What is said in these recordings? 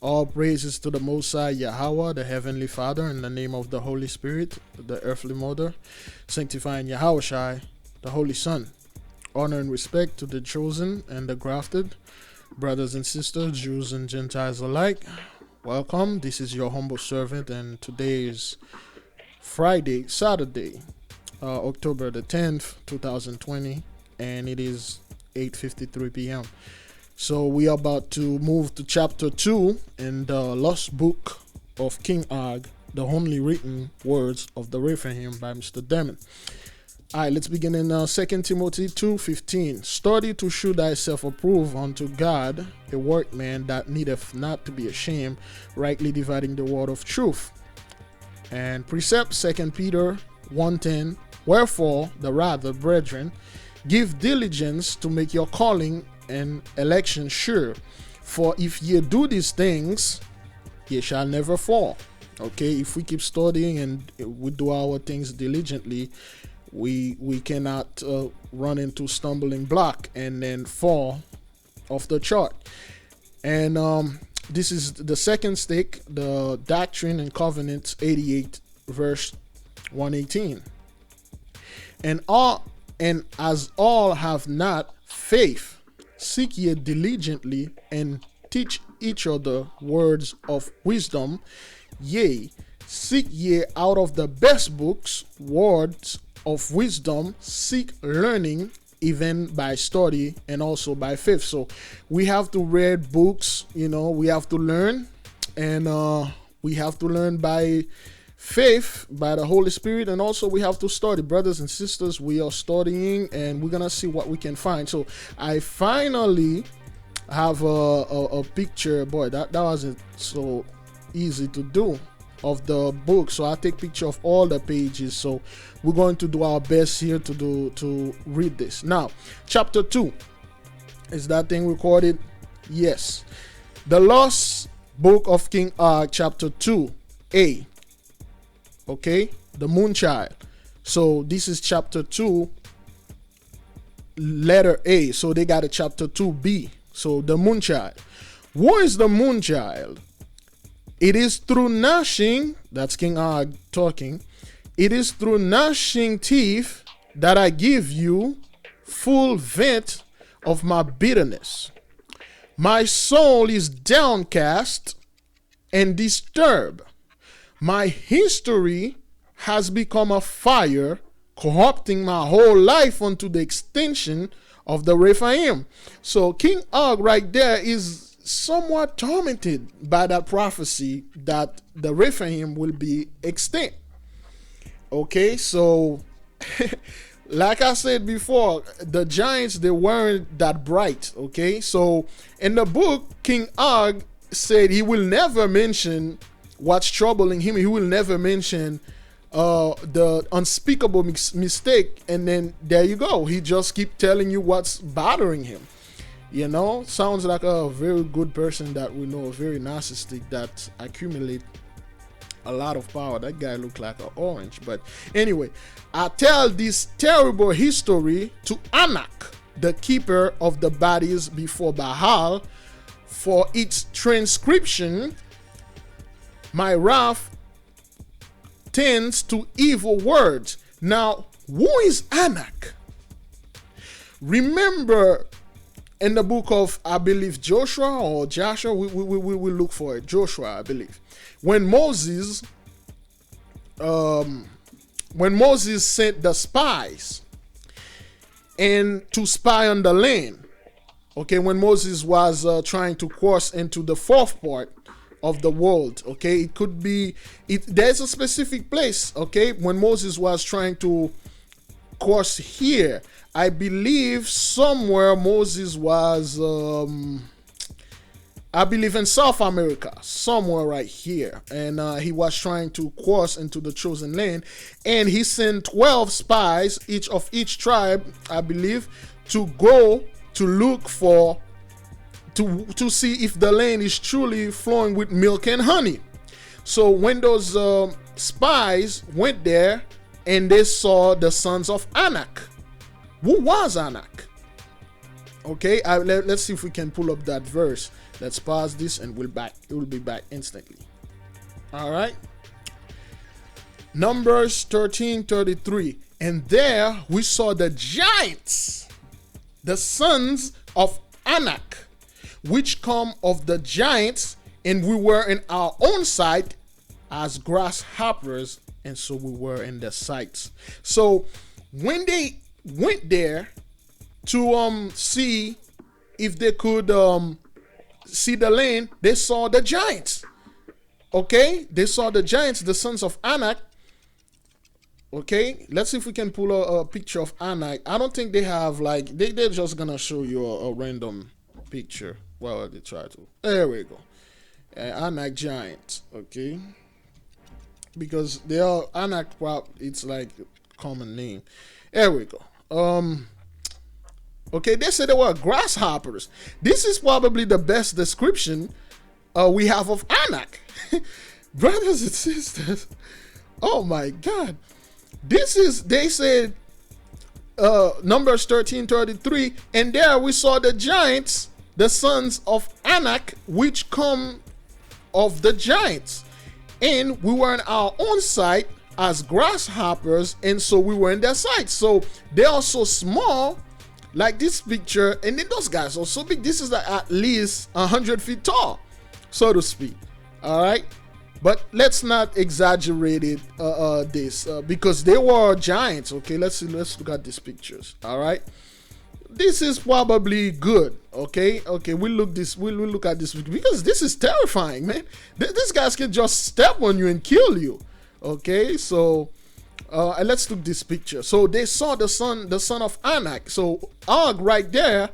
All praises to the Most High YAHAWAH, the Heavenly Father, in the name of the Holy Spirit, the earthly mother, sanctifying YAHAWAH, the Holy Son. Honor and respect to the chosen and the grafted, brothers and sisters, Jews and Gentiles alike. Welcome. This is your humble servant, and today is Saturday, October the 10th, 2020, and it is 8:53 p.m. So we are about to move to chapter 2 in the lost book of King Og, the only written words of the Rephaim by Mr. Demon. Alright, let's begin in 2 Timothy 2:15. Study to shew thyself approved unto God, a workman that needeth not to be ashamed, rightly dividing the word of truth. And precept 2 Peter 1:10. Wherefore, the rather, brethren, give diligence to make your calling and election sure. For if ye do these things, ye shall never fall. Okay, if we keep studying and we do our things diligently, we cannot run into stumbling block and then fall off the chart. And this is the second stick, the Doctrine and Covenants 88 verse 118. And as all have not faith, seek ye diligently and teach each other words of wisdom. Yea, seek ye out of the best books words of wisdom, seek learning even by study and also by faith. So we have to read books, we have to learn, and we have to learn by faith, by the Holy Spirit, and also we have to study. Brothers and sisters, we are studying and we're gonna see what we can find. So I finally have a picture. Boy, that wasn't so easy to do, of the book. So I take picture of all the pages. So we're going to do our best here to read this. Now, chapter 2. Is that thing recorded? Yes. The Lost Book of King Og, chapter 2a. Okay, the Moonchild. So this is chapter 2, letter A. So they got a chapter 2b. So the Moonchild. What is the Moonchild? It is through gnashing, that's King Og talking. It is through gnashing teeth that I give you full vent of my bitterness. My soul is downcast and disturbed. My history has become a fire, corrupting my whole life unto the extinction of the Rephaim. So King Og right there is somewhat tormented by that prophecy that the Rephaim will be extinct. Okay, so like I said before, the giants, they weren't that bright. Okay, so in the book, King Og said he will never mention what's troubling him. He will never mention the unspeakable mistake, and then there you go. He just keep telling you what's bothering him. Sounds like a very good person that we know, very narcissistic, that accumulate a lot of power. That guy looked like an orange. But anyway, I tell this terrible history to Enoch, the keeper of the bodies before Baal, for its transcription. My wrath tends to evil words. Now, who is Enoch? Remember, in the book of, I believe, Joshua or Joshua, we will look for it. Joshua, I believe. When Moses sent the spies and to spy on the land. Okay, when Moses was trying to cross into the fourth part of the world. Okay, it could be, there's a specific place. Okay, when Moses was trying to cross here, I believe somewhere Moses was, I believe in South America, somewhere right here. And he was trying to cross into the chosen land. And he sent 12 spies, each of each tribe, I believe, to go to look for, to see if the land is truly flowing with milk and honey. So when those spies went there and they saw the sons of Enoch. Who was Enoch? Okay, let's see if we can pull up that verse. Let's pause this and it will be back instantly. All right. Numbers 13:33. And there we saw the giants, the sons of Anak, which come of the giants, and we were in our own sight as grasshoppers, and so we were in their sights. So when they went there to see if they could see the land, they saw the giants. Okay, they saw the giants, the sons of Anak. Okay, let's see if we can pull a picture of Anak. I don't think they have, like, they're just gonna show you a random picture. Well, they try to. There we go. Anak giants. Okay, because they are Anak. It's like a common name. There we go. Okay, they said they were grasshoppers. This is probably the best description we have of Anak. Brothers and sisters, oh my God. This is, they said, Numbers 13:33, and there we saw the giants, the sons of Anak, which come of the giants. And we were in our own sight as grasshoppers, and so we were in their sight. So they are so small, like this picture, and then those guys are so big. This is at least 100 feet tall, so to speak. All right, but let's not exaggerate it. Because they were giants. Okay, let's look at these pictures. All right, this is probably good. Okay, we'll look at this because this is terrifying, man. These guys can just step on you and kill you. Okay, so. And let's look this picture. So they saw the son of Anak. So Og right there,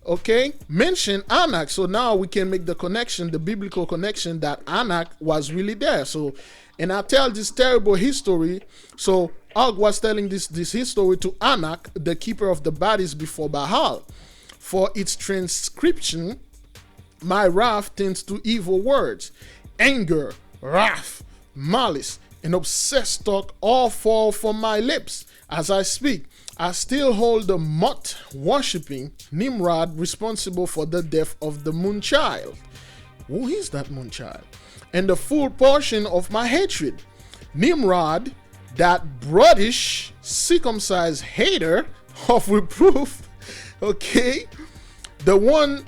okay, mentioned Anak. So now we can make the connection, the biblical connection, that Anak was really there. So, and I tell this terrible history. So Og was telling this history to Anak, the keeper of the bodies before Baal. For its transcription, my wrath tends to evil words, anger, wrath, malice, and obsessed talk all fall from my lips. As I speak, I still hold the Mut worshipping Nimrod responsible for the death of the moon child. Who is that moon child? And the full portion of my hatred. Nimrod, that brutish, circumcised hater of reproof, okay, the one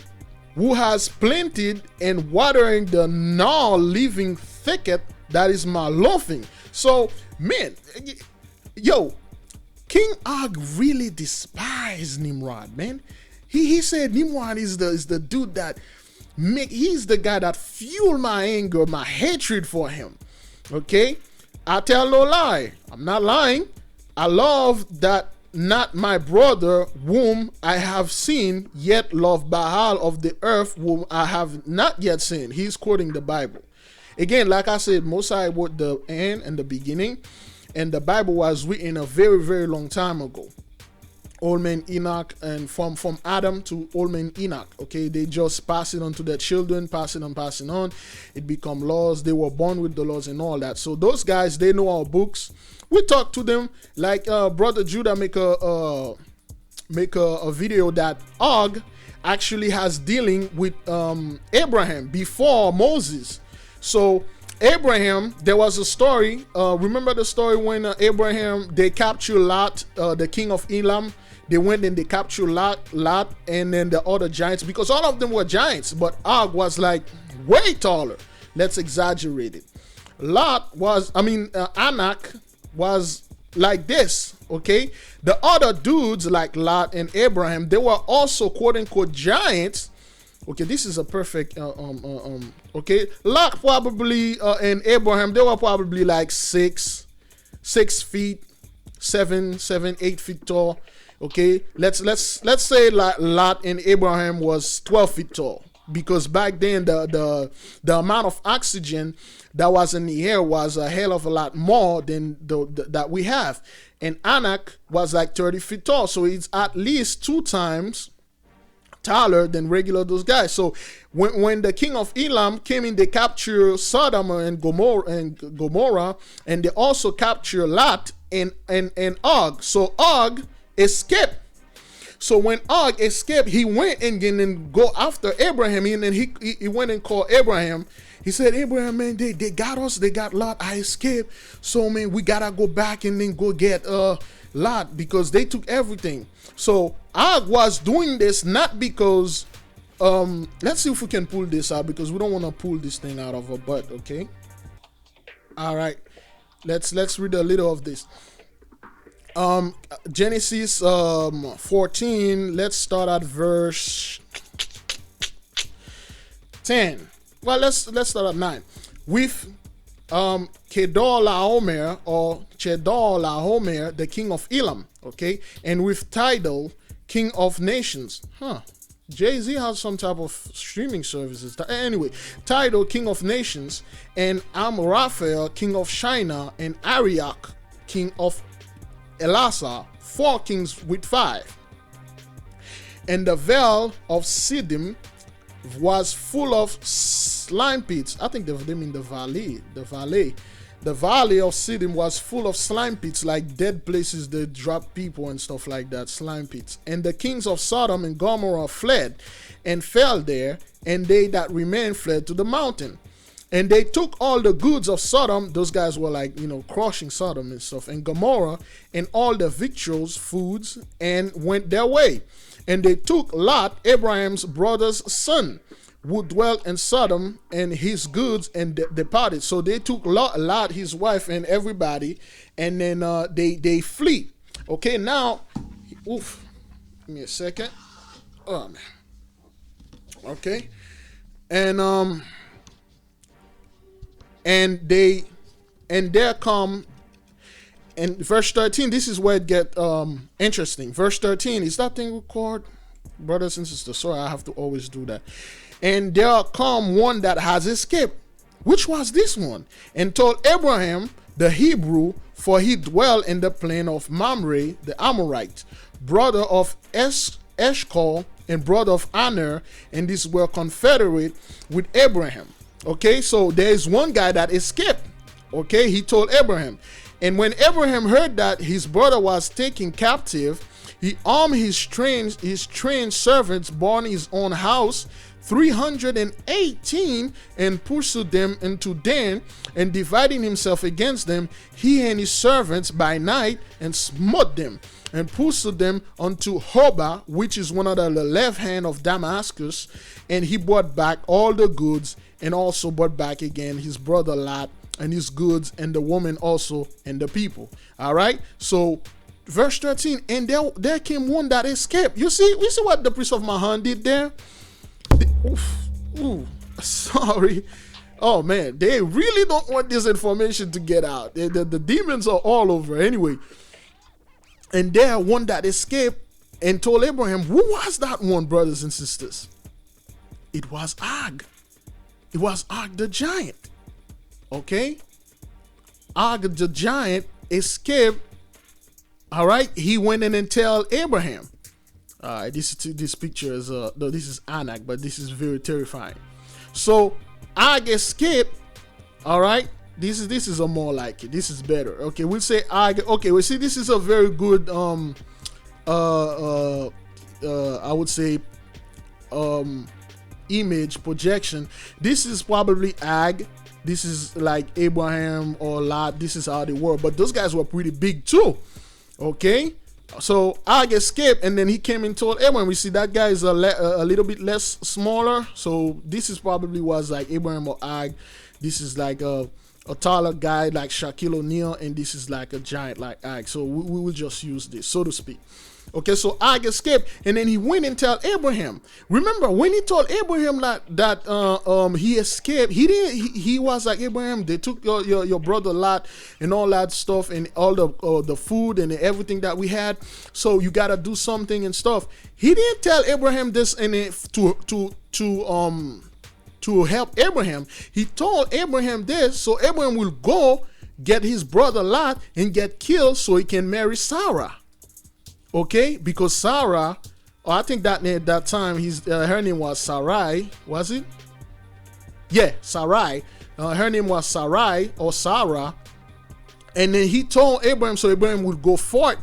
who has planted and watering the now living thicket that is my loafing. So, man, yo, King Og really despised Nimrod, man. He said Nimrod is the dude that he's the guy that fueled my anger, my hatred for him. Okay, I tell no lie. I'm not lying. I love that not my brother whom I have seen, yet love Baal of the earth whom I have not yet seen. He's quoting the Bible. Again, like I said, Mosai wrote the end and the beginning, and the Bible was written a very, very long time ago. Old man Enoch, and from Adam to old man Enoch, okay, they just pass it on to their children, passing on. It become laws. They were born with the laws and all that. So those guys, they know our books. We talk to them, like Brother Judah make a video that Og actually has dealing with Abraham before Moses. So Abraham, there was a story. Remember the story when Abraham, they captured Lot, the king of Elam. They went and they captured Lot, and then the other giants, because all of them were giants, but Og was like way taller. Let's exaggerate it. Anak was like this, okay? The other dudes like Lot and Abraham, they were also quote unquote giants. Okay, this is a perfect okay. Lot probably and Abraham, they were probably like 6 feet, 7, 8 feet tall. Okay, let's say Lot and Abraham was 12 feet tall, because back then the amount of oxygen that was in the air was a hell of a lot more than that we have. And Anak was like 30 feet tall, so it's at least 2 times taller than regular those guys. So when the king of Elam came in, they captured Sodom and Gomorrah, and they also captured Lot and Og. So Og escaped. So when Og escaped, he went and then go after Abraham, and then he went and called Abraham. He said, Abraham, man, they got us, they got Lot. I escaped. So, man, we gotta go back and then go get Lot, because they took everything. So Og was doing this not because let's see if we can pull this out, because we don't want to pull this thing out of our butt. Okay, all right, let's read a little of this. Genesis 14, let's start at verse 10. Well, let's start at 9. With Kedorlaomer, or Chedorlaomer, the king of Elam, okay, and with Tidal, king of nations. Jay-Z has some type of streaming services. Anyway, Tidal, king of nations, and Amraphel, king of Shinar, and Arioch, king of Elasar, 4 kings with 5. And the vale of Siddim was full of slime pits. I think they mean the valley. The valley of Siddim was full of slime pits, like dead places that drop people and stuff like that, slime pits. And the kings of Sodom and Gomorrah fled and fell there, and they that remained fled to the mountain. And they took all the goods of Sodom. Those guys were like, crushing Sodom and stuff, and Gomorrah, and all the victuals, foods, and went their way. And they took Lot, Abraham's brother's son, who dwelt in Sodom, and his goods, and departed. So they took Lot, his wife, and everybody, and then they flee. Okay, now, give me a second. Oh man. Okay, and there come, and verse 13, this is where it get interesting. Verse 13, is that thing record, brothers and sisters? Sorry, I have to always do that. And there come one that has escaped, which was this one, and told Abraham the Hebrew, for he dwelt in the plain of Mamre the Amorite, brother of Eshcol and brother of Aner, and these were confederate with Abraham. Okay, so there is one guy that escaped. Okay, he told Abraham. And when Abraham heard that his brother was taken captive, he armed his trained servants, born his own house, 318, and pursued them into Dan, and dividing himself against them, he and his servants by night, and smote them, and pursued them unto Hobah, which is one of the left hand of Damascus, and he brought back all the goods, and also brought back again his brother Lot, and his goods, and the woman also, and the people. All right, so verse 13, and there came one that escaped. You see what the priest of Mahan did there? Sorry. Oh man, they really don't want this information to get out. The demons are all over anyway. And there one that escaped and told Abraham, who was that one, brothers and sisters? It was Og. It was Og the giant. Okay, Og the giant escaped. All right, he went in and tell Abraham. This picture is this is Anak, but this is very terrifying. So Og escaped. All right, this is a more like it. This is better. Okay, we'll say Og. Okay, we see this is a very good I would say image projection. This is probably Og. This is like Abraham or Lot. This is how they were, but those guys were pretty big too. Okay, so Og escaped, and then he came and told Abraham. We see that guy is a little bit less smaller. So this is probably was like Abraham or Og. This is like a taller guy like Shaquille O'Neal, and this is like a giant like Og. So we will just use this, so to speak. Okay, so Og escaped, and then he went and told Abraham. Remember when he told Abraham that he escaped, he was like, Abraham, they took your brother Lot and all that stuff, and all the food and everything that we had, so you gotta do something and stuff. He didn't tell Abraham this and to help Abraham. He told Abraham this so Abraham will go get his brother Lot and get killed so he can marry Sarah. Okay, because Sarah, I think that that time her name was Sarai, was it? Yeah, Sarai. Her name was Sarai or Sarah, and then he told Abraham so Abraham would go forth,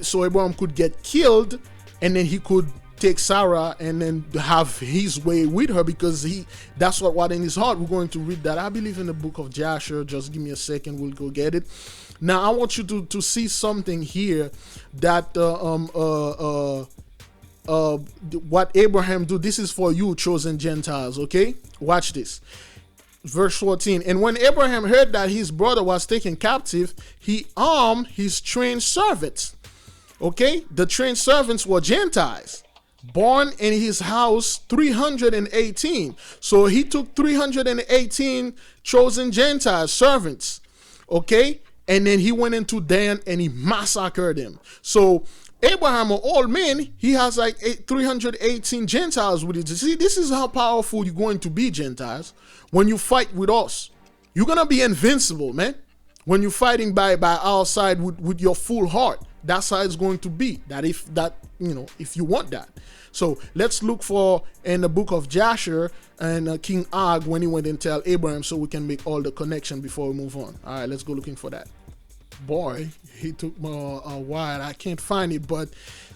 so Abraham could get killed and then he could take Sarah and then have his way with her, because that's what in his heart. We're going to read that, I believe, in the book of Joshua. Just give me a second, we'll go get it. Now I want you to see something here, that what Abraham do. This is for you, chosen Gentiles, okay? Watch this. Verse 14. And when Abraham heard that his brother was taken captive, he armed his trained servants. Okay? The trained servants were Gentiles, born in his house 318. So he took 318 chosen Gentile servants. Okay? And then he went into Dan and he massacred them. So Abraham, an old man, he has like 318 Gentiles with it. See, this is how powerful you're going to be, Gentiles. When you fight with us, you're going to be invincible, man. When you're fighting by our side with your full heart, that's how it's going to be. If you want that. So let's look for in the book of Joshua and King Og, when he went and tell Abraham, so we can make all the connection before we move on. All right, let's go looking for that. Boy, he took a while. I can't find it, but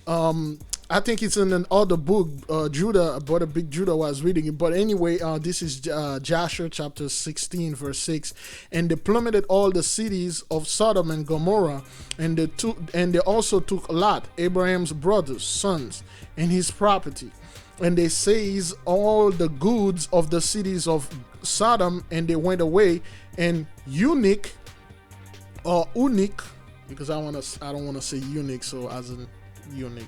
I think it's in another book. Judah, Brother Big Judah was reading it. But anyway, this is Joshua chapter 16, verse 6. And they plummeted all the cities of Sodom and Gomorrah, and they also took Lot, Abraham's brother's sons, and his property. And they seized all the goods of the cities of Sodom, and they went away. And Enoch, because I don't want to say eunuch, so as in eunuch,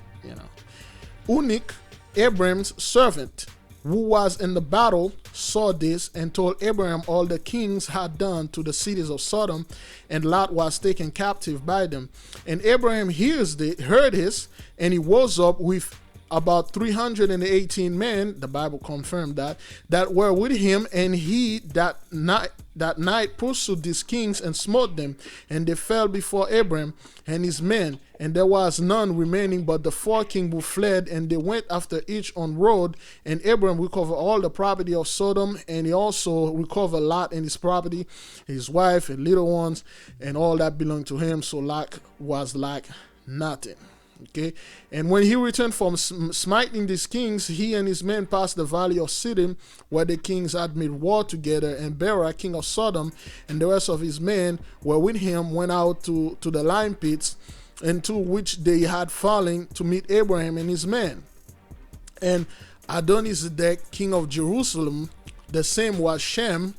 Enoch, Abraham's servant, who was in the battle, saw this and told Abraham all the kings had done to the cities of Sodom, and Lot was taken captive by them. And Abraham heard this, and he rose up with about 318 men, the Bible confirmed that were with him, and he that night pursued these kings and smote them, and they fell before Abraham and his men, and there was none remaining but the 4 kings who fled, and they went after each on road. And Abraham recovered all the property of Sodom, and he also recovered Lot and his property, his wife and little ones, and all that belonged to him. So Lot was like nothing. Okay, and when he returned from smiting these kings, he and his men passed the valley of Siddim, where the kings had made war together. And Bera, king of Sodom, and the rest of his men were with him, went out to the lime pits, into which they had fallen, to meet Abraham and his men. And Adonizedek, king of Jerusalem, the same was Shem,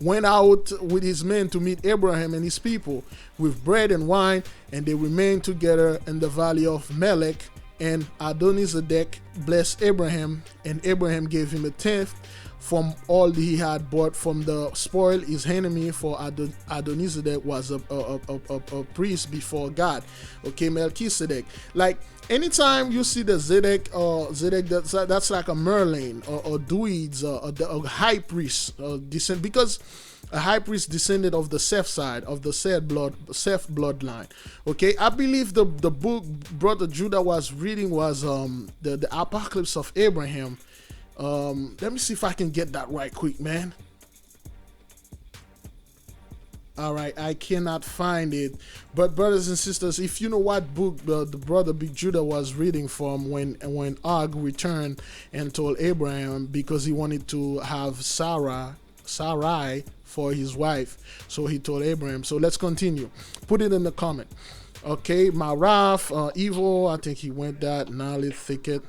went out with his men to meet Abraham and his people with bread and wine, and they remained together in the valley of Melech. And Adonizedek blessed Abraham, and Abraham gave him a tenth from all he had bought from the spoil his enemy, for Adonizedek was a priest before God. Okay, Melchizedek. Like, anytime you see the Zedek, that's like a Merlin or Druids, a high priest descent, because a high priest descended of the Seth side, of the Seth bloodline. Okay, I believe the book Brother Judah was reading was the Apocalypse of Abraham. Let me see if I can get that right quick, man. All right, I cannot find it. But brothers and sisters, if you know what book the brother Big Judah was reading from when Og returned and told Abraham, because he wanted to have Sarai for his wife, so he told Abraham. So let's continue. Put it in the comment. Okay, Maraf, evil. I think he went that. Gnarly thicket.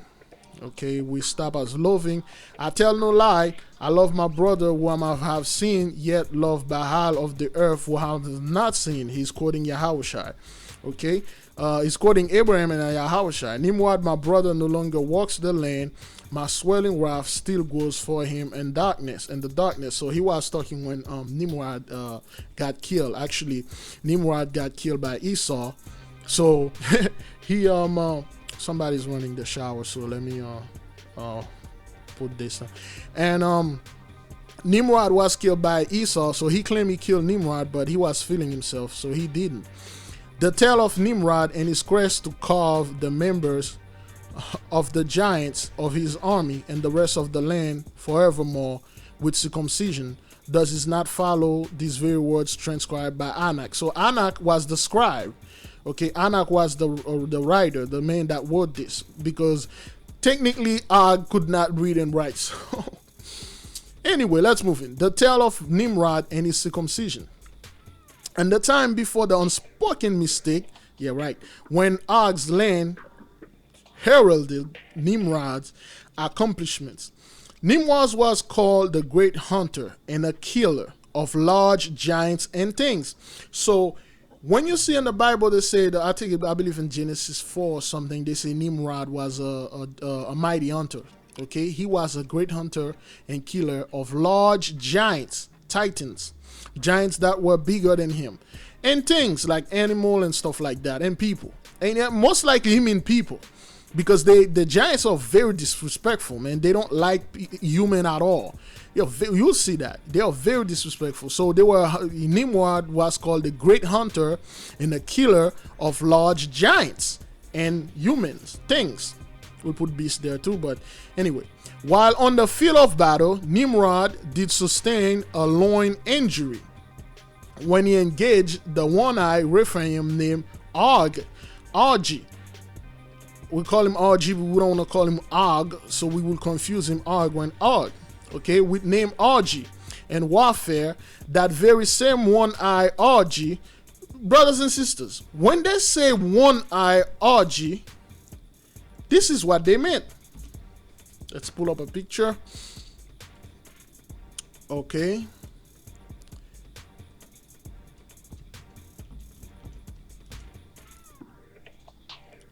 Okay, we stop as loving. I tell no lie. I love my brother whom I have seen, yet love Baal of the earth who I have not seen. He's quoting YAHAWAH. Okay, he's quoting Abraham and YAHAWAH. Nimrod, my brother, no longer walks the land. My swelling wrath still goes for him in the darkness. So he was talking when Nimrod got killed. Actually, Nimrod got killed by Esau. So he somebody's running the shower, so let me put this on. And Nimrod was killed by Esau, so he claimed he killed Nimrod, but he was feeling himself, so he didn't. The tale of Nimrod and his quest to carve the members of the giants of his army and the rest of the land forevermore with circumcision, does it not follow these very words transcribed by Enoch? So Enoch was the scribe. Okay, Enoch was the writer, the man that wrote this, because technically Og could not read and write. So anyway, let's move in. The tale of Nimrod and his circumcision. And the time before the unspoken mistake, yeah, right, when Og's land heralded Nimrod's accomplishments. Nimrod was called the great hunter and a killer of large giants and things. So when you see in the Bible, they say that I believe in Genesis 4 or something, they say Nimrod was a mighty hunter. Okay, he was a great hunter and killer of large giants, titans, giants that were bigger than him, and things like animal and stuff like that, and people, and most likely he mean people, because the giants are very disrespectful, man. They don't like human at all. You'll see that they are very disrespectful. So Nimrod was called the great hunter and the killer of large giants and humans, things. We'll put beasts there too, but anyway. While on the field of battle, Nimrod did sustain a loin injury when he engaged the one-eyed Rephaim named Og. We call him Og, but we don't want to call him Og, so we will confuse him Og when Og. Okay, with name Og. And warfare, that very same one-eye Og, brothers and sisters, when they say one-eye Og, this is what they meant. Let's pull up a picture. Okay.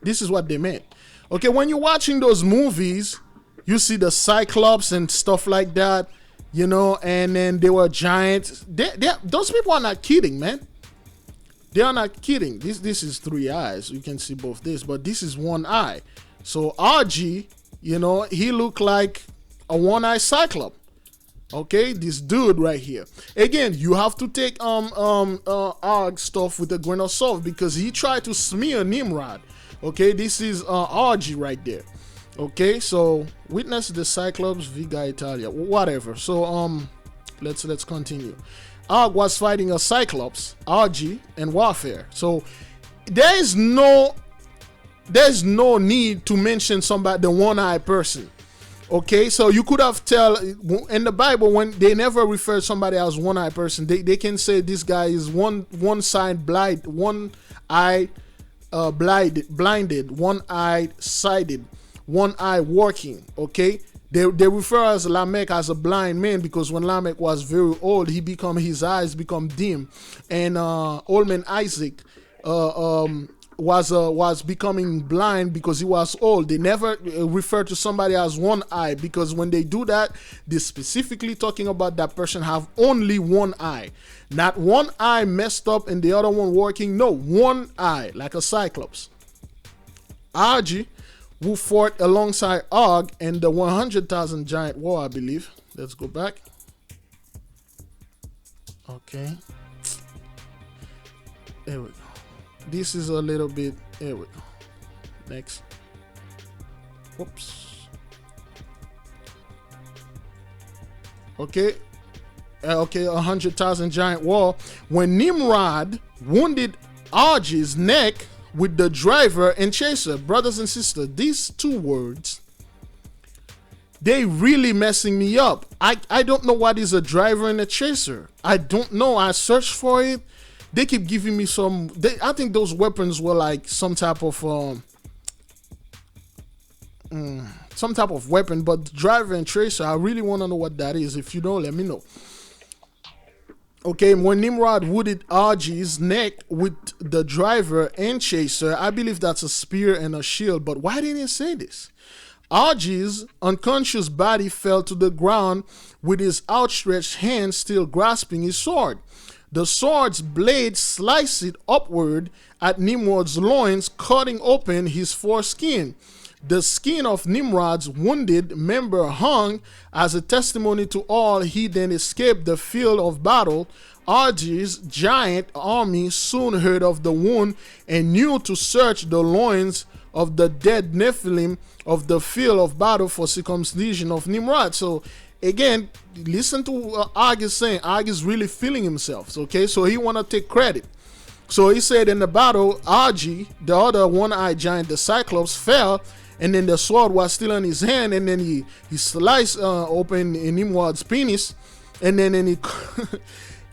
This is what they meant. Okay, when you're watching those movies, you see the Cyclops and stuff like that, you know, and then they were giants. Those people are not kidding, man. They are not kidding. This is 3 eyes. You can see both this, but this is 1 eye. So RG, you know, he looked like a 1-eye Cyclops. Okay, this dude right here. Again, you have to take Og stuff with a grain of salt, because he tried to smear Nimrod. Okay, this is RG right there. Okay, so witness the Cyclops Viga Italia, whatever. So let's continue. Og was fighting a Cyclops, RG, and warfare. So there's no need to mention somebody, the 1-eye person. Okay, so you could have tell in the Bible, when they never refer to somebody as 1-eye person, they can say this guy is one side blind, 1-eye blinded, 1-eye sighted, 1-eye working. Okay, they refer as Lamech as a blind man, because when Lamech was very old, his eyes become dim, and old man Isaac was becoming blind because he was old. They never refer to somebody as 1-eye, because when they do that, they're specifically talking about that person have only 1 eye, not 1 eye messed up and the other one working. No, 1 eye, like a Cyclops. RG, who fought alongside Og and the 100,000 giant war, I believe. Let's go back. Okay, there we go. This is a little bit, here we go. Next. Whoops. Okay. Okay, 100,000 giant war. When Nimrod wounded Og's neck with the driver and chaser, brothers and sisters, these 2 words, they really messing me up. I don't know what is a driver and a chaser. I don't know. I searched for it. They keep giving me I think those weapons were like some type of weapon, but driver and tracer, I really want to know what that is. If you know, let me know. Okay, when Nimrod wounded Og's neck with the driver and chaser, I believe that's a spear and a shield, but why didn't it say this? Og's unconscious body fell to the ground with his outstretched hand still grasping his sword. The sword's blade sliced it upward at Nimrod's loins, cutting open his foreskin. The skin of Nimrod's wounded member hung as a testimony to all. He then escaped the field of battle. Og's giant army soon heard of the wound and knew to search the loins of the dead Nephilim of the field of battle for circumcision of Nimrod. So again, listen to what Og is saying. Og is really feeling himself. Okay, so he want to take credit. So he said in the battle, Argy, the other one-eyed giant, the Cyclops, fell, and then the sword was still in his hand, and then he sliced open Nimrod's penis, and then he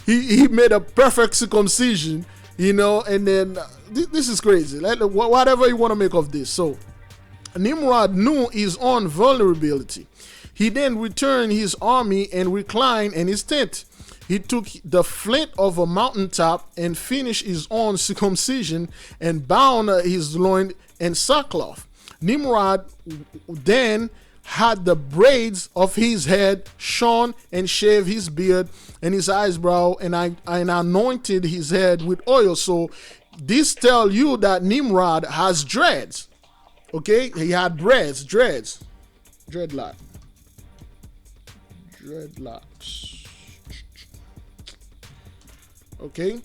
he made a perfect circumcision, and then this is crazy. Like, whatever you want to make of this. So Nimrod knew his own vulnerability. He then returned his army and reclined in his tent. He took the flint of a mountaintop and finished his own circumcision and bound his loin in sackcloth. Nimrod then had the braids of his head shorn and shaved his beard and his eyebrow, and anointed his head with oil. So this tells you that Nimrod has dreads. Okay, he had dreadlocks. Okay,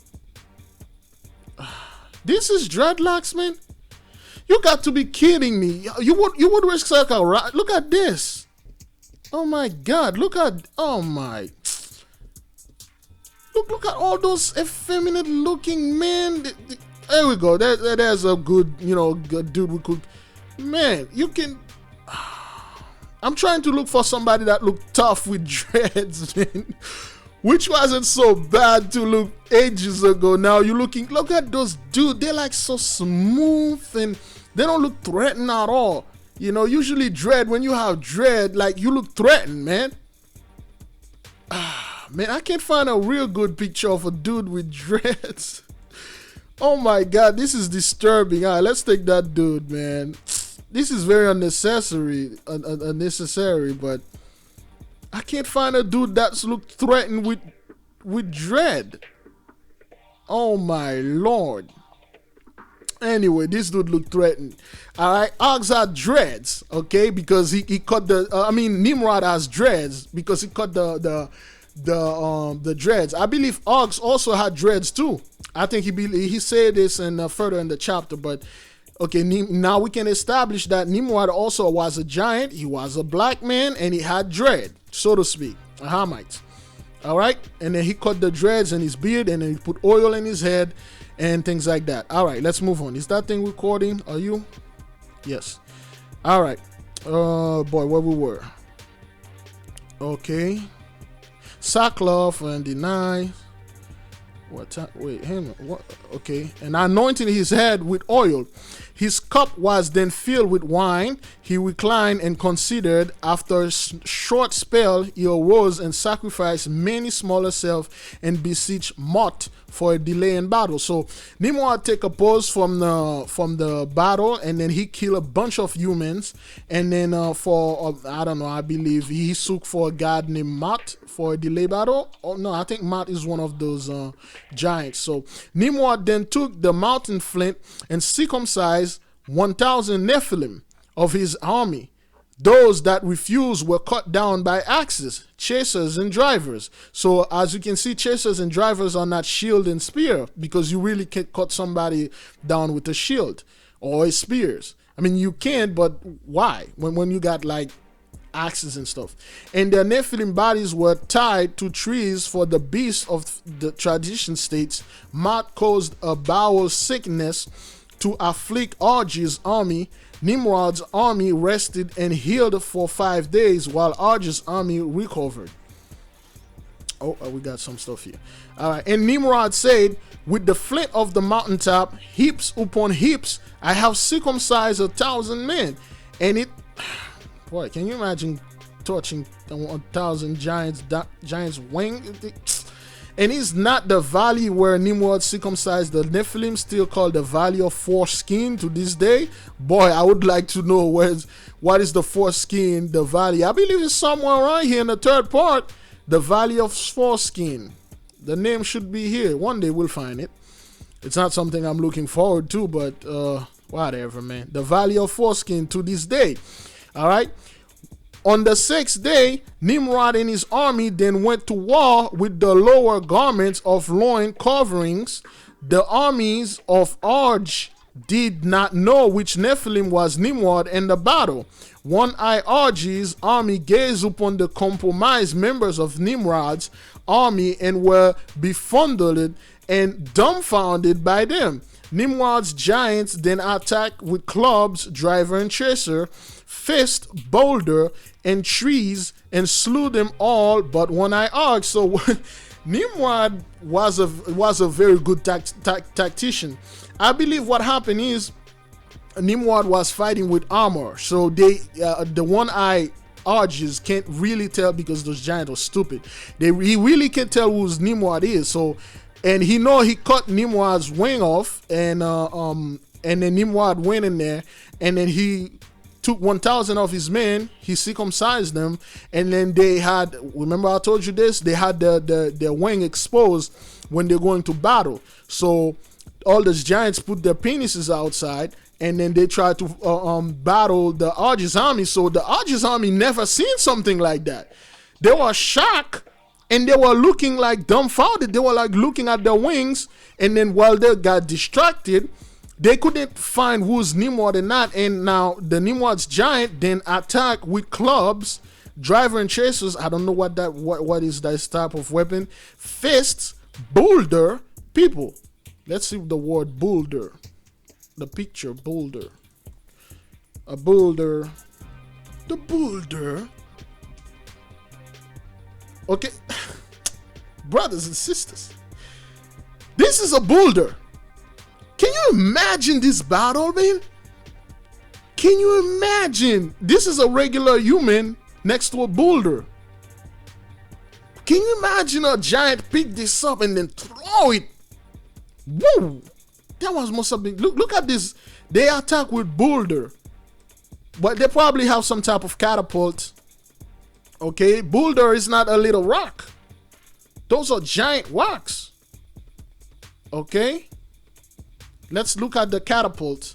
this is dreadlocks, man. You got to be kidding me. You would risk circle, right? Look at this. Oh my God. Look at look at all those effeminate looking men. There we go. There's a good, good dude we could. Man, you can. I'm trying to look for somebody that looked tough with dreads, man. Which wasn't so bad to look ages ago. Now you're look at those dudes. They're like so smooth and they don't look threatening at all. Usually when you have dread, like, you look threatened, man. Man, I can't find a real good picture of a dude with dreads. Oh my God, this is disturbing. All right, let's take that dude, man. This is very unnecessary, but I can't find a dude that's looked threatened with dread. Oh my Lord. Anyway, this dude looked threatened. All right, Ogs had dreads, okay, because he cut Nimrod has dreads because he cut the dreads. I believe Ogs also had dreads too. I think he said this further in the chapter, but okay, now we can establish that Nimrod also was a giant. He was a black man and he had dread, so to speak, a Hamite. All right, and then he cut the dreads in his beard, and then he put oil in his head and things like that. All right, let's move on. Is that thing recording? Are you? Yes. All right. Boy, where we were. Okay. Sackcloth and deny. What? Wait, him. What? Okay. And anointing his head with oil. His cup was then filled with wine. He reclined and considered. After a short spell, he arose and sacrificed many smaller self and beseeched Mot for a delay in battle. So Nimrod take a pause from the battle, and then he kill a bunch of humans. And then I don't know, I believe he sought for a god named Mot for a delay battle. Oh no, I think Mot is one of those giants. So Nimrod then took the mountain flint and circumcised 1,000 Nephilim of his army. Those that refused were cut down by axes, chasers, and drivers. So as you can see, chasers and drivers are not shield and spear, because you really can't cut somebody down with a shield or a spears. I mean, you can, but why? When you got like axes and stuff. And the Nephilim bodies were tied to trees, for the beasts of the tradition states Mot caused a bowel sickness to afflict Argy's army. Nimrod's army rested and healed for 5 days, while Argy's army recovered. Oh, we got some stuff here. All right. And Nimrod said, with the flint of the mountaintop, heaps upon heaps, I have circumcised 1,000 men. And it, boy, can you imagine touching 1,000 giants' wing? And is not the valley where Nimrod circumcised the Nephilim still called the Valley of Foreskin to this day? Boy, I would like to know what is the foreskin, the valley. I believe it's somewhere around here in the third part, the Valley of Foreskin. The name should be here. One day we'll find it. It's not something I'm looking forward to, but whatever, man. The Valley of Foreskin to this day. All right. On the 6th day, Nimrod and his army then went to war with the lower garments of loin coverings. The armies of Arg did not know which Nephilim was Nimrod in the battle. One-Eye Argy's army gazed upon the compromised members of Nimrod's army and were befuddled and dumbfounded by them. Nimrod's giants then attacked with clubs, driver and chaser, fist, boulder, and trees, and slew them all but One-Eye Arg. So Nimrod was a very good tactician. I believe what happened is Nimrod was fighting with armor, so the One-Eye Arges can't really tell because those giants are stupid. He really can't tell who Nimrod is. So, and he cut Nimrod's wing off, and then Nimrod went in there, and then he took 1,000 of his men, he circumcised them, and then they had, remember I told you this, they had their wing exposed when they're going to battle. So all those giants put their penises outside, and then they tried to battle the Argy's army. So the Argy's army never seen something like that. They were shocked, and they were looking like dumbfounded. They were like looking at their wings, and then while they got distracted, they couldn't find who's Nimrod and not. And now the Nimrod's giant then attacked with clubs, driver and chasers. I don't know what is that type of weapon. Fists, boulder, people. Let's see the word boulder. The picture boulder. A boulder. The boulder. Okay. Brothers and sisters. This is a boulder. Can you imagine this battle, man? Can you imagine? This is a regular human next to a boulder. Can you imagine a giant pick this up and then throw it? Woo! That was must have been. Look at this. They attack with boulder, but they probably have some type of catapult. Okay, boulder is not a little rock. Those are giant rocks. Okay. Let's look at the catapult.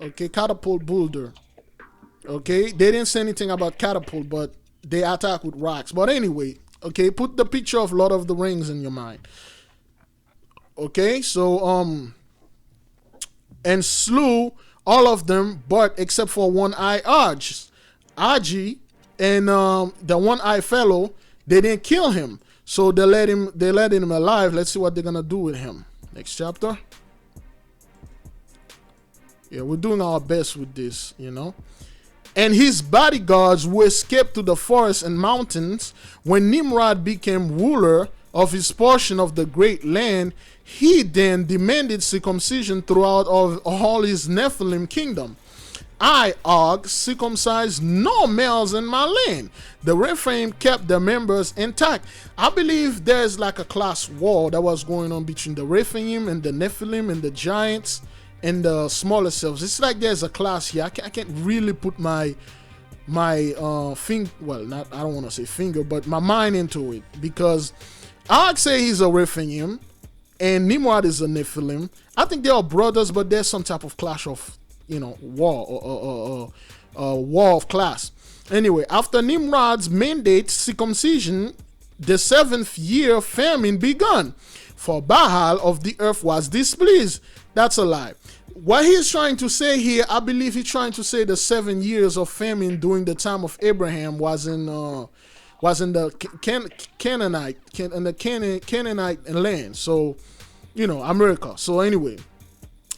Okay, catapult boulder. Okay, they didn't say anything about catapult, but they attack with rocks. But anyway, okay, put the picture of Lord of the Rings in your mind. Okay, so and slew all of them, but except for One-Eye Argy, and the One-Eye fellow, they didn't kill him. So they let him alive. Let's see what they're gonna do with him. Next chapter. Yeah, we're doing our best with this, you know. And his bodyguards who escaped to the forests and mountains. When Nimrod became ruler of his portion of the great land, he then demanded circumcision throughout all his Nephilim kingdom. I, Og, circumcised no males in my land. The Rephaim kept their members intact. I believe there's like a class war that was going on between the Rephaim and the Nephilim and the giants and the smaller selves. It's like there's a class here. I can't really put my finger, well, not, I don't want to say finger, but my mind into it, because I'd say he's a Rephaim and Nimrod is a Nephilim. I think they are brothers, but there's some type of clash of, you know, war or war of class. Anyway, after Nimrod's mandate circumcision, the 7th year famine begun, for Baal of the earth was displeased. That's a lie. What he's trying to say here, I believe he's trying to say the 7 years of famine during the time of Abraham was in the Canaanite land. So, you know, America. So anyway,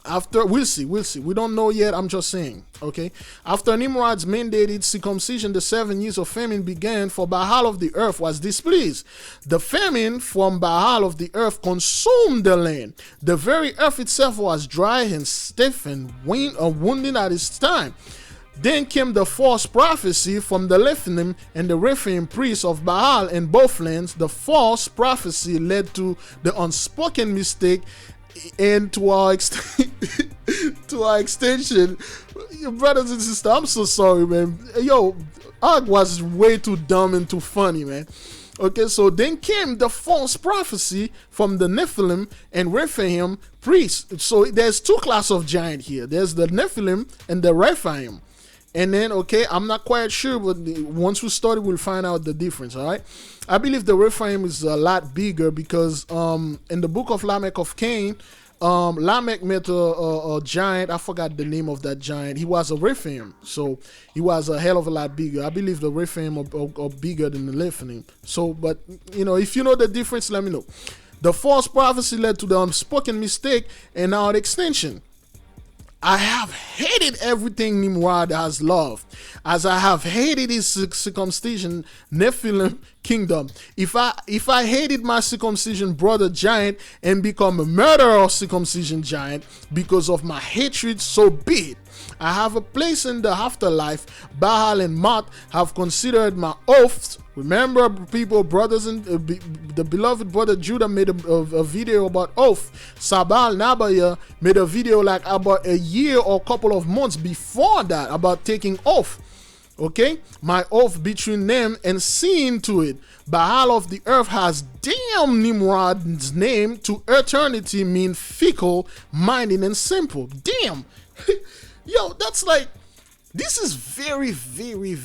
after we'll see. We don't know yet. I'm just saying. Okay. After Nimrod's mandated circumcision, the 7 years of famine began, for Baal of the earth was displeased. The famine from Baal of the earth consumed the land. The very earth itself was dry and stiff and wounded at its time. Then came the false prophecy from the Nephilim and the Rephaim priests of Baal in both lands. The false prophecy led to the unspoken mistake, and to our extension, brothers and sisters, I'm so sorry, man. Yo, Og was way too dumb and too funny, man. Okay, so then came the false prophecy from the Nephilim and Rephaim priests. So there's two classes of giant here. There's the Nephilim and the Rephaim. And then, okay, I'm not quite sure, but once we study, we'll find out the difference. All right, I believe the Rephaim is a lot bigger because in the book of Lamech of Cain, Lamech met a giant. I forgot the name of that giant. He was a Rephaim, so he was a hell of a lot bigger. I believe the Rephaim are bigger than the Nephilim. So, but if you know the difference, let me know. The false prophecy led to the unspoken mistake and our extinction. I have hated everything Nimrod has loved, as I have hated his circumcision Nephilim kingdom. If I hated my circumcision brother giant and become a murderer of circumcision giant because of my hatred, so be it. I have a place in the afterlife. Baal and Mot have considered my oaths. Remember, people, brothers, and the beloved brother Judah made a video about oath. Sabal Nabaya made a video like about a year or a couple of months before that about taking oath. Okay, my oath between them and seeing to it. Baal of the earth has damned Nimrod's name to eternity, mean fickle, minded, and simple. Damn. Yo, that's like, this is very, very,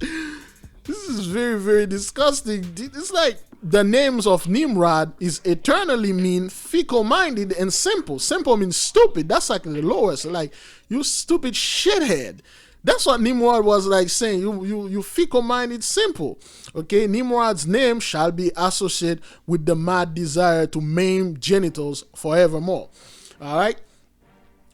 this is very, very disgusting. It's like the names of Nimrod is eternally mean fickle-minded and simple. Simple means stupid. That's like the lowest. Like, you stupid shithead. That's what Nimrod was like saying. You fickle-minded, simple. Okay, Nimrod's name shall be associated with the mad desire to maim genitals forevermore. All right.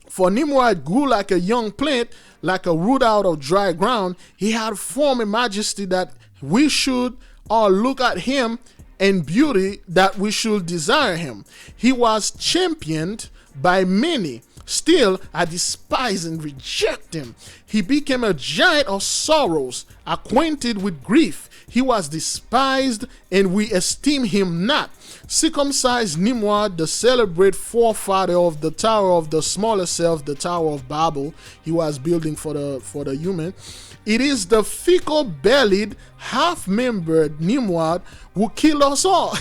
For Nimrod grew like a young plant, like a root out of dry ground. He had form and majesty that we should all look at him, and beauty that we should desire him. He was championed by many. Still, I despise and reject him. He became a giant of sorrows, acquainted with grief. He was despised, and we esteem him not. Circumcised Nimrod, the celebrated forefather of the tower of the smaller self, the Tower of Babel, he was building for the human. It is the fickle-bellied, half-membered Nimrod who killed us all.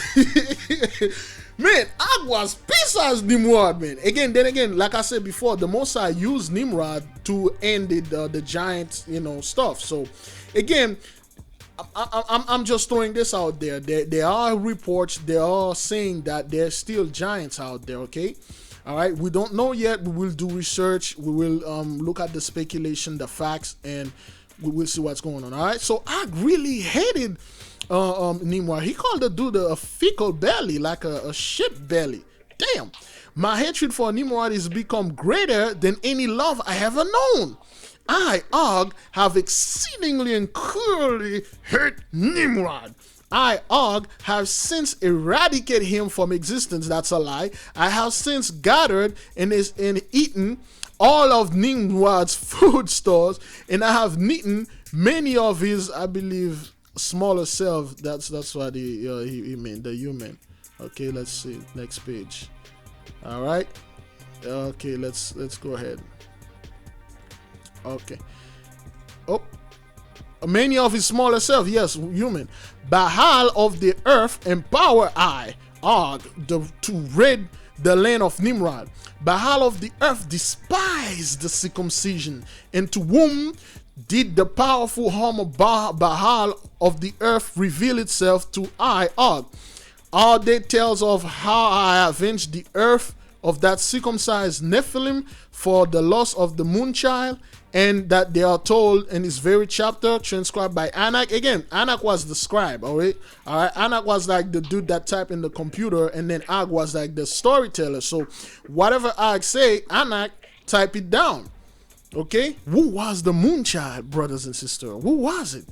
Man, I was pissed as Nimrod, man. Again, like I said before, the Most High used Nimrod to end the giant, stuff. So, again, I'm just throwing this out there. There are reports. They are saying that there's still giants out there. Okay, all right. We don't know yet. We will do research. We will look at the speculation, the facts, and we will see what's going on. All right. So I really hated Nimrod. He called the dude a fickle belly, like a shit belly. Damn. My hatred for Nimrod has become greater than any love I ever known. I, Og, have exceedingly and cruelly hurt Nimrod. I, Og, have since eradicated him from existence. That's a lie. I have since gathered and eaten all of Nimrod's food stores, and I have eaten many of his, I believe, smaller self. That's what he meant, the human. Okay, let's see. Next page. All right. Okay, let's go ahead. Okay. Oh, many of his smaller self, yes, human. Baal of the earth empower I, Og, to rid the land of Nimrod. Baal of the earth despised the circumcision, and to whom did the powerful arm of Baal of the earth reveal itself to I, Og. All they tells of how I avenged the earth of that circumcised Nephilim for the loss of the moon child, and that they are told in this very chapter, transcribed by Enoch. Again, Enoch was the scribe, all right? Enoch was like the dude that typed in the computer, and then Og was like the storyteller. So whatever Og say, Enoch type it down, okay? Who was the moon child, brothers and sisters? Who was it?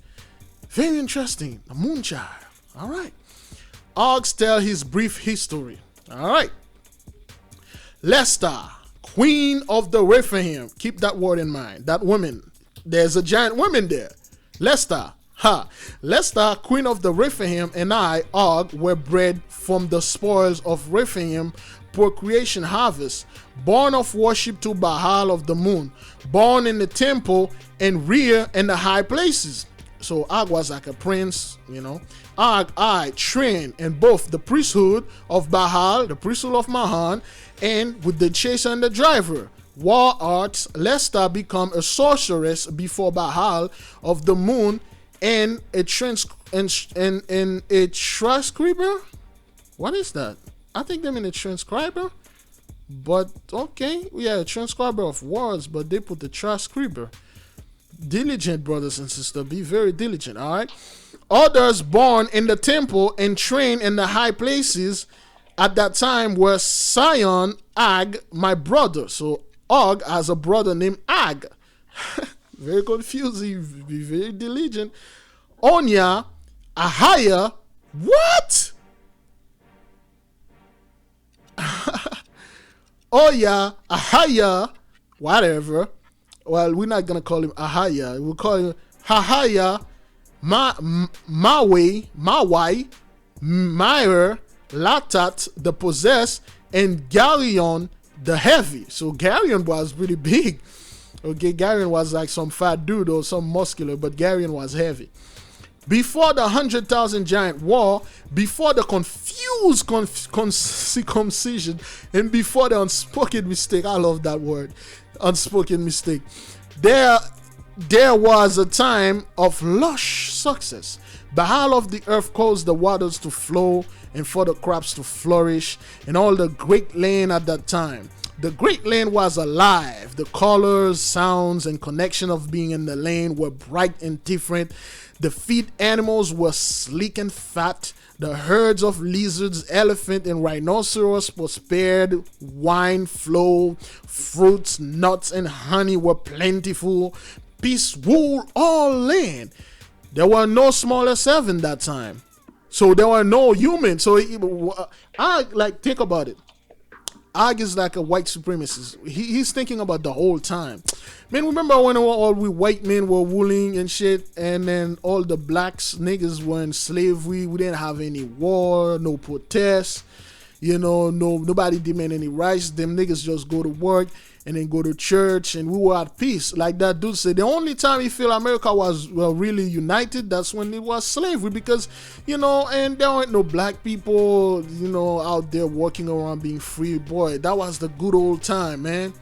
Very interesting, the moon child, all right? Og tell his brief history, all right? Lester, queen of the Rephaim. Keep that word in mind. That woman. There's a giant woman there. Lester. Lester, queen of the Rephaim, and I, Og, were bred from the spoils of Rephaim, procreation harvest, born of worship to Baal of the moon, born in the temple and rear in the high places. So Og was like a prince, Og, I trained in both the priesthood of Baal, the priesthood of Mahan, and with the chaser and the driver. war arts, Leicester become a sorceress before Baal of the moon and a transcriber. What is that? I think they mean a transcriber. But okay, yeah, a transcriber of words, but they put the transcriber. Diligent, brothers and sisters, be very diligent. All right. Others born in the temple and trained in the high places at that time were Sion, Ag, my brother. So Og has a brother named Ag. Very confusing. Be very diligent. Onya, Ahiah. What? Oya, Ahiah, whatever. Well, we're not gonna call him Ahiah. We'll call him Ahiah, Mawai, Meir, Latat, the possessed, and Galion, the heavy. So Galion was really big. Okay, Galion was like some fat dude or some muscular, but Galion was heavy. Before the 100,000 giant war, before the confused circumcision, and before the unspoken mistake, I love that word, unspoken mistake, there was a time of lush success. Baal of the earth caused the waters to flow and for the crops to flourish in all the great land at that time. The great land was alive. The colors, sounds, and connection of being in the land were bright and different. The feed animals were sleek and fat. The herds of lizards, elephant, and rhinoceros were spared. Wine flowed. Fruits, nuts, and honey were plentiful. Peace ruled all land. There were no smaller seven that time. So there were no humans. So think about it. Ag is like a white supremacist. He's thinking about the whole time. Man, remember when all we white men were ruling and shit, and then all the blacks niggas were in slavery. We didn't have any war, no protests, nobody demand any rights. Them niggas just go to work and then go to church, and we were at peace. Like that dude said, the only time he feel America was really united, that's when it was slavery, because and there weren't no black people out there walking around being free. Boy, that was the good old time, man.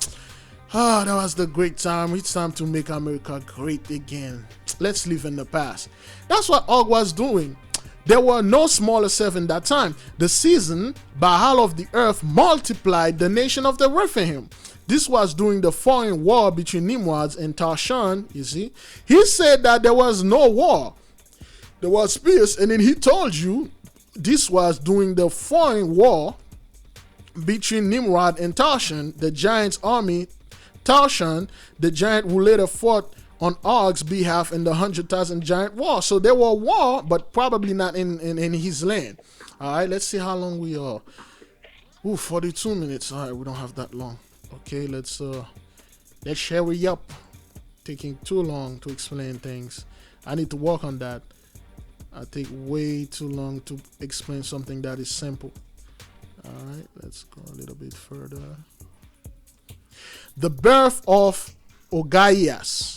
That was the great time. It's time to make America great again. Let's live in the past. That's what Og was doing. There were no smaller seven that time. The season, Baal of the earth multiplied the nation of the Rephaim. This was during the foreign war between Nimrod and Tarshan, you see. He said that there was no war. There was peace, and then he told you this was during the foreign war between Nimrod and Tarshan, the giant's army. Tarshan, the giant who later fought on Og's behalf in the 100,000 giant war. So there were war, but probably not in his land. All right, let's see how long we are. 42 minutes. All right, we don't have that long. Okay, let's hurry up. Taking too long to explain things. I need to work on that. I take way too long to explain something that is simple. All right, let's go a little bit further. The birth of Ojas.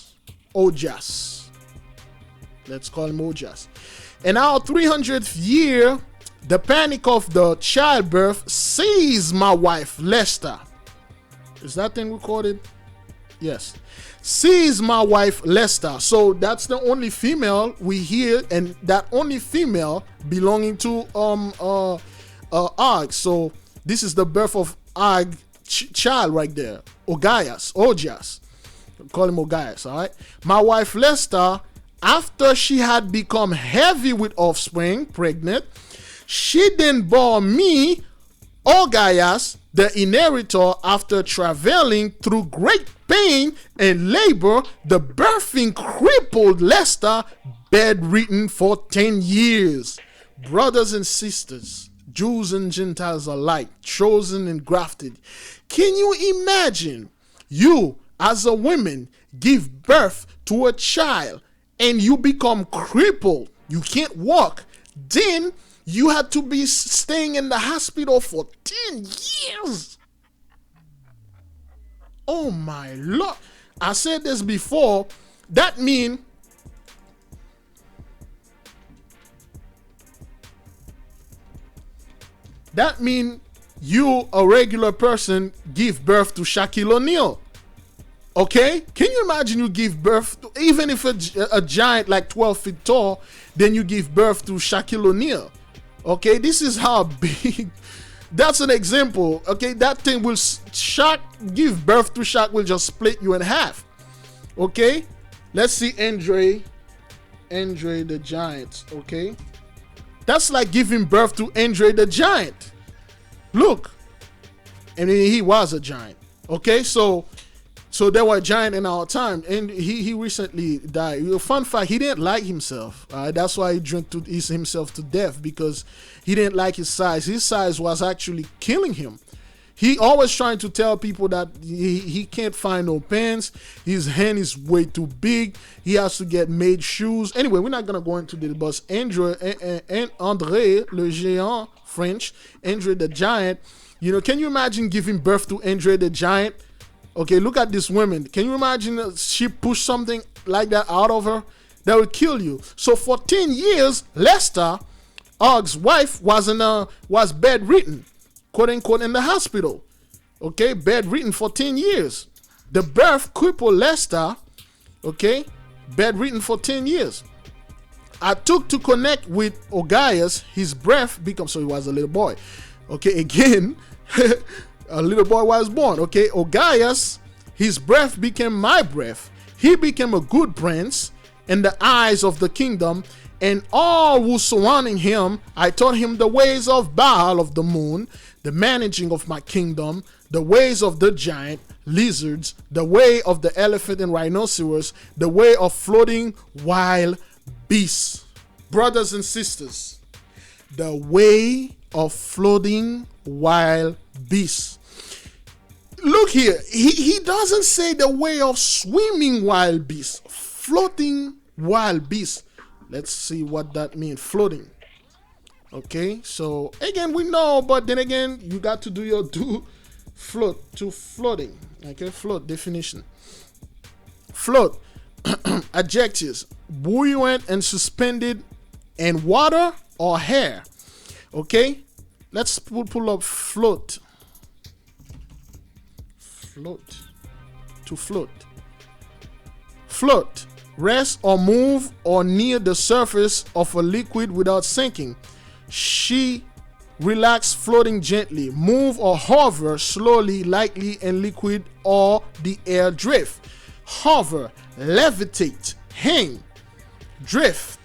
Let's call him Ojas. In our 300th year, the panic of the childbirth seized my wife, Leicester. Is that thing recorded? Yes. Seized my wife, Leicester. So that's the only female we hear, and that only female belonging to Og. So this is the birth of Og child right there. Ojas. Call him Ojas, all right? My wife, Leicester, after she had become heavy with offspring, pregnant, she then bore me, Ojas, the inheritor, after traveling through great pain and labor. The birthing crippled Leicester, bedridden for 10 years. Brothers and sisters, Jews and Gentiles alike, chosen and grafted. Can you imagine you, as a woman, give birth to a child and you become crippled? You can't walk. Then you had to be staying in the hospital for 10 years. Oh my Lord. I said this before. That mean you, a regular person, give birth to Shaquille O'Neal. Okay, can you imagine you give birth to, even if a giant like 12 feet tall, then you give birth to Shaquille O'Neal. Okay, this is how big. That's an example. Okay, that thing will give birth to Shaq will just split you in half. Okay, let's see Andre the Giant. Okay, that's like giving birth to Andre the Giant. Look, and he was a giant. Okay, so there were a giant in our time, and he recently died. Fun fact: he didn't like himself. That's why he drank to ease himself to death, because he didn't like his size. His size was actually killing him. He always trying to tell people that he can't find no pants. His hand is way too big. He has to get made shoes. Anyway, we're not gonna go into the bus. Andre le Géant, French, Andre the Giant. You know, can you imagine giving birth to Andre the Giant? Okay, look at this woman. Can you imagine she pushed something like that out of her? That would kill you. So for 10 years, Lester, Og's wife, was bedridden, quote unquote, in the hospital. Okay, bedridden for 10 years. The birth crippled Lester. Okay, bedridden for 10 years. I took to connect with Ogaius. His breath becomes, so he was a little boy. Okay, again. A little boy was born. Okay, Ogaius, his breath became my breath. He became a good prince in the eyes of the kingdom, and all who surrounding him. I taught him the ways of Baal of the moon, the managing of my kingdom, the ways of the giant, lizards, the way of the elephant and rhinoceros, the way of floating wild beasts. Brothers and sisters, the way of floating wild beasts. Look here, he doesn't say the way of swimming wild beasts, floating wild beasts. Let's see what that means, floating. Okay, so again, we know, but then again, you got to do your floating. Okay, float definition. Float, adjectives, buoyant and suspended in water or air. Okay, let's pull up float. Float. To float. Float. Rest or move or near the surface of a liquid without sinking. She relax, floating gently. Move or hover slowly, lightly in liquid or the air drift. Hover, levitate, hang, drift.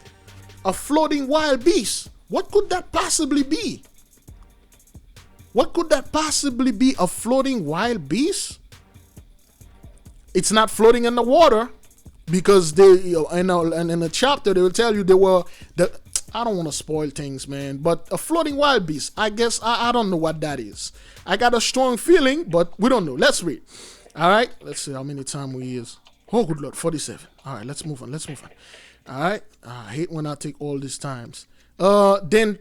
A floating wild beast. What could that possibly be? What could that possibly be? A floating wild beast? It's not floating in the water, because they, in the chapter they will tell you they were I don't want to spoil things, man, but a floating wild beast. I guess I don't know what that is. I got a strong feeling, but we don't know. Let's read. All right, let's see how many time we use. Oh, good Lord, 47. All right, let's move on. All right, I hate when I take all these times. Then,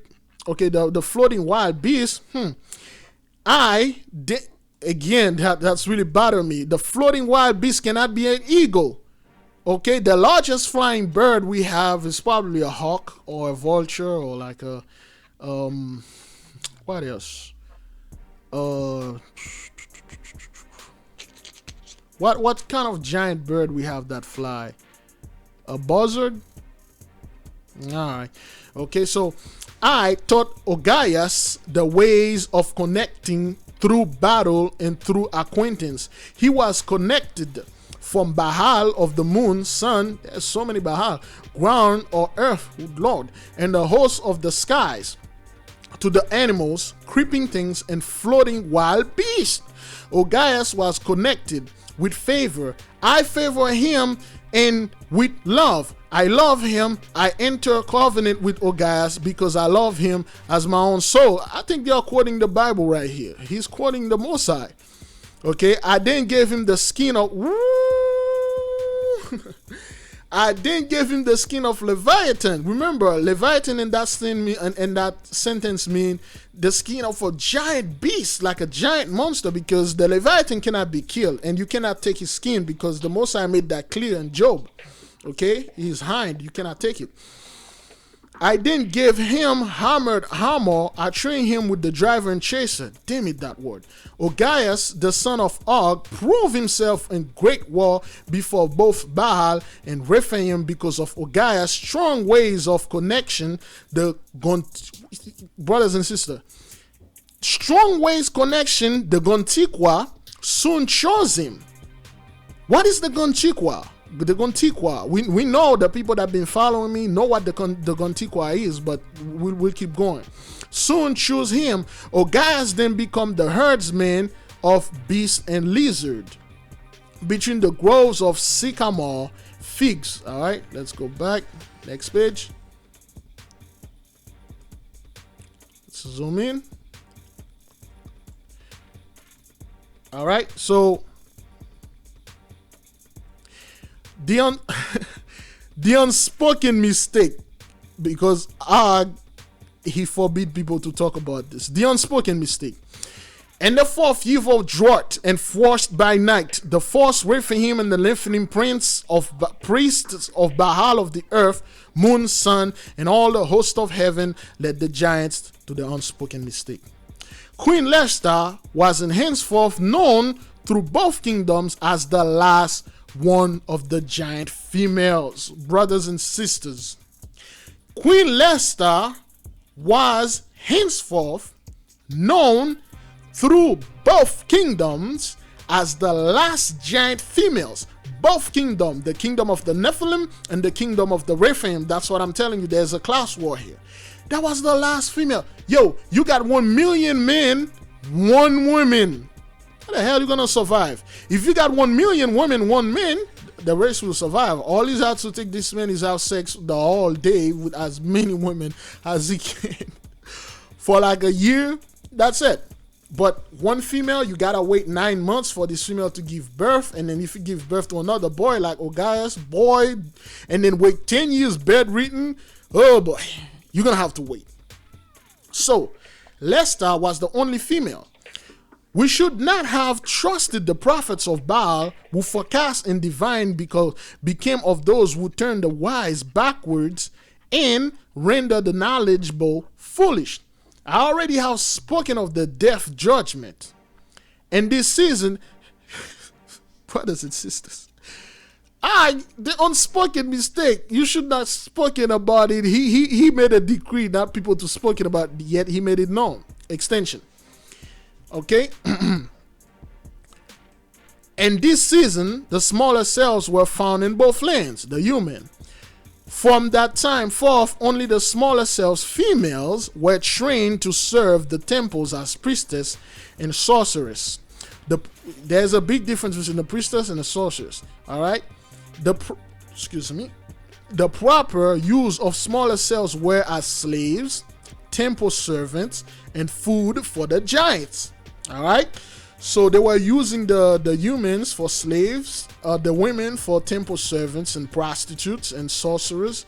okay, the floating wild beast. Again, that's really bothering me. The floating wild beast cannot be an eagle. Okay, the largest flying bird we have is probably a hawk or a vulture or like a what else? What kind of giant bird we have that fly? A buzzard? Alright. Okay, so I taught Ogaius the ways of connecting through battle and through acquaintance. He was connected from Baal of the moon, sun, there's so many Baal, ground or earth, Lord, and the hosts of the skies, to the animals, creeping things, and floating wild beasts. Ogaius was connected with favor. I favor him, and with love. I love him. I enter covenant with Ogaius because I love him as my own soul. I think they are quoting the Bible right here. He's quoting the Most High. Okay, I then gave him the skin of I then gave him the skin of Leviathan. Remember, Leviathan in that sentence mean the skin of a giant beast, like a giant monster, because the Leviathan cannot be killed, and you cannot take his skin because the Most High made that clear in Job. Okay, his hind, you cannot take it. I then gave him hammered hammer. I trained him with the driver and chaser. Damn it, that word. Ogias, the son of Og, proved himself in great war before both Baal and Rephaim because of Ogias' strong ways of connection. Brothers and sisters, strong ways connection, the Gontikwa soon chose him. What is the Gontikwa? The Gontikwa, we know the people that have been following me know what the Gontikwa is, but we'll keep going. Soon choose him. Ogias then become the herdsman of beast and lizard between the groves of sycamore figs. All right, let's go back. Next page. Let's zoom in. All right, so the unspoken mistake, because he forbid people to talk about this. The unspoken mistake. And the fourth year of drought and forced by night, the force Rephaim and the Nephilim priests of Baal of the earth, moon, sun, and all the host of heaven led the giants to the unspoken mistake. Queen Leshta was in henceforth known through both kingdoms as the last one of the giant females. Brothers and sisters, Queen Leshta was henceforth known through both kingdoms as the last giant females. Both kingdom, the kingdom of the Nephilim and the kingdom of the Rephaim. That's what I'm telling you. There's a class war here. That was the last female. Yo, you got 1 million men, 1 woman. How the hell are you gonna survive? If you got 1 million women, 1 man, the race will survive. All he's had to take this man is have sex the whole day with as many women as he can for like a year. That's it. But 1 female, you gotta wait 9 months for this female to give birth, and then if you give birth to another boy like Ogias, boy, and then wait 10 years bedridden, oh boy, you're gonna have to wait. So Leshta was the only female. We should not have trusted the prophets of Baal who forecast and divine, because became of those who turned the wise backwards and render the knowledgeable foolish. I already have spoken of the death judgment. And this season, brothers and sisters, the unspoken mistake, you should not spoken about it. He made a decree, not people to spoken about, yet he made it known. Extension. Okay? And this season, the smaller cells were found in both lands, the human. From that time forth, only the smaller cells, females, were trained to serve the temples as priestess and sorceress. There's a big difference between the priestess and the sorceress. All right? The proper use of smaller cells were as slaves, temple servants, and food for the giants. All right? So they were using the humans for slaves, the women for temple servants and prostitutes and sorcerers,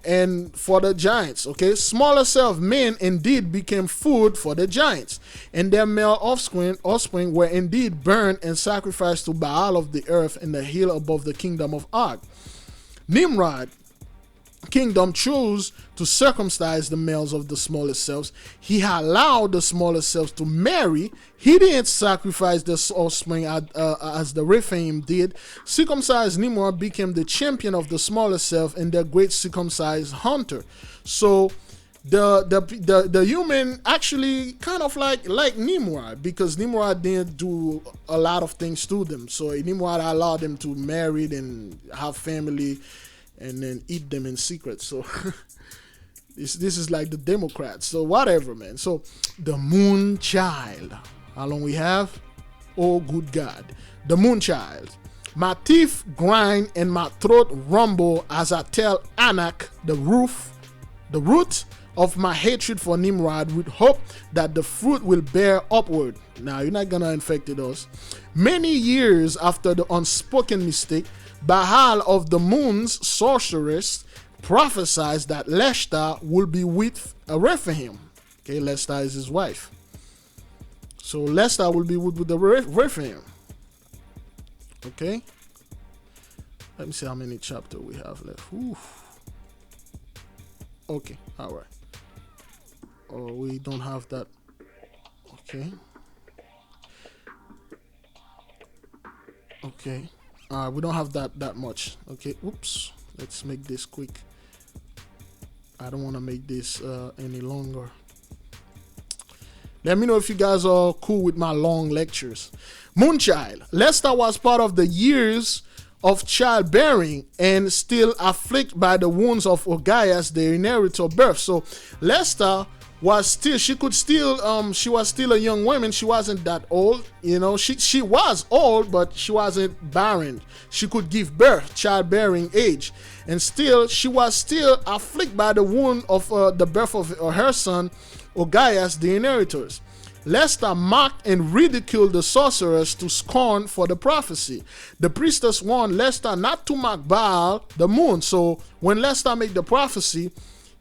and for the giants. Okay, smaller cell of men indeed became food for the giants, and their male offspring were indeed burned and sacrificed to Baal of the earth in the hill above the kingdom of Og. Nimrod kingdom chose to circumcise the males of the smaller cells. He allowed the smaller cells to marry. He didn't sacrifice the offspring as the Rephaim did. Circumcised Nimrod became the champion of the smaller self and their great circumcised hunter. So the human actually kind of like Nimrod, because Nimrod didn't do a lot of things to them. So Nimrod allowed them to marry and have family and then eat them in secret. So this is like the Democrats. So whatever, man. So the moon child. How long we have? Oh, good God. The moon child. My teeth grind and my throat rumble as I tell Enoch the root of my hatred for Nimrod, with hope that the fruit will bear upward. Now, you're not gonna infect us. Many years after the unspoken mistake, Baal of the moon's sorceress prophesies that Leshta will be with Rephaim. Okay, Leshta is his wife. So Leshta will be with the Rephaim. Okay. Let me see how many chapters we have left. Oof. Okay, all right. Oh, we don't have that. Okay, okay. We don't have that much. Okay, oops. Let's make this quick. I don't want to make this any longer. Let me know if you guys are cool with my long lectures. Moonchild. Lester was part of the years of childbearing and still afflicted by the wounds of Ogaias, the inheritor birth. So Lester was still, she was still a young woman. She wasn't that old, she was old, but she wasn't barren. She could give birth, childbearing age, and still she was still afflicted by the wound of the birth of her son Ogaias, the inheritors. Lester mocked and ridiculed the sorcerers to scorn for the prophecy. The priestess warned Lester not to mock Baal, the moon. So when Lester made the prophecy,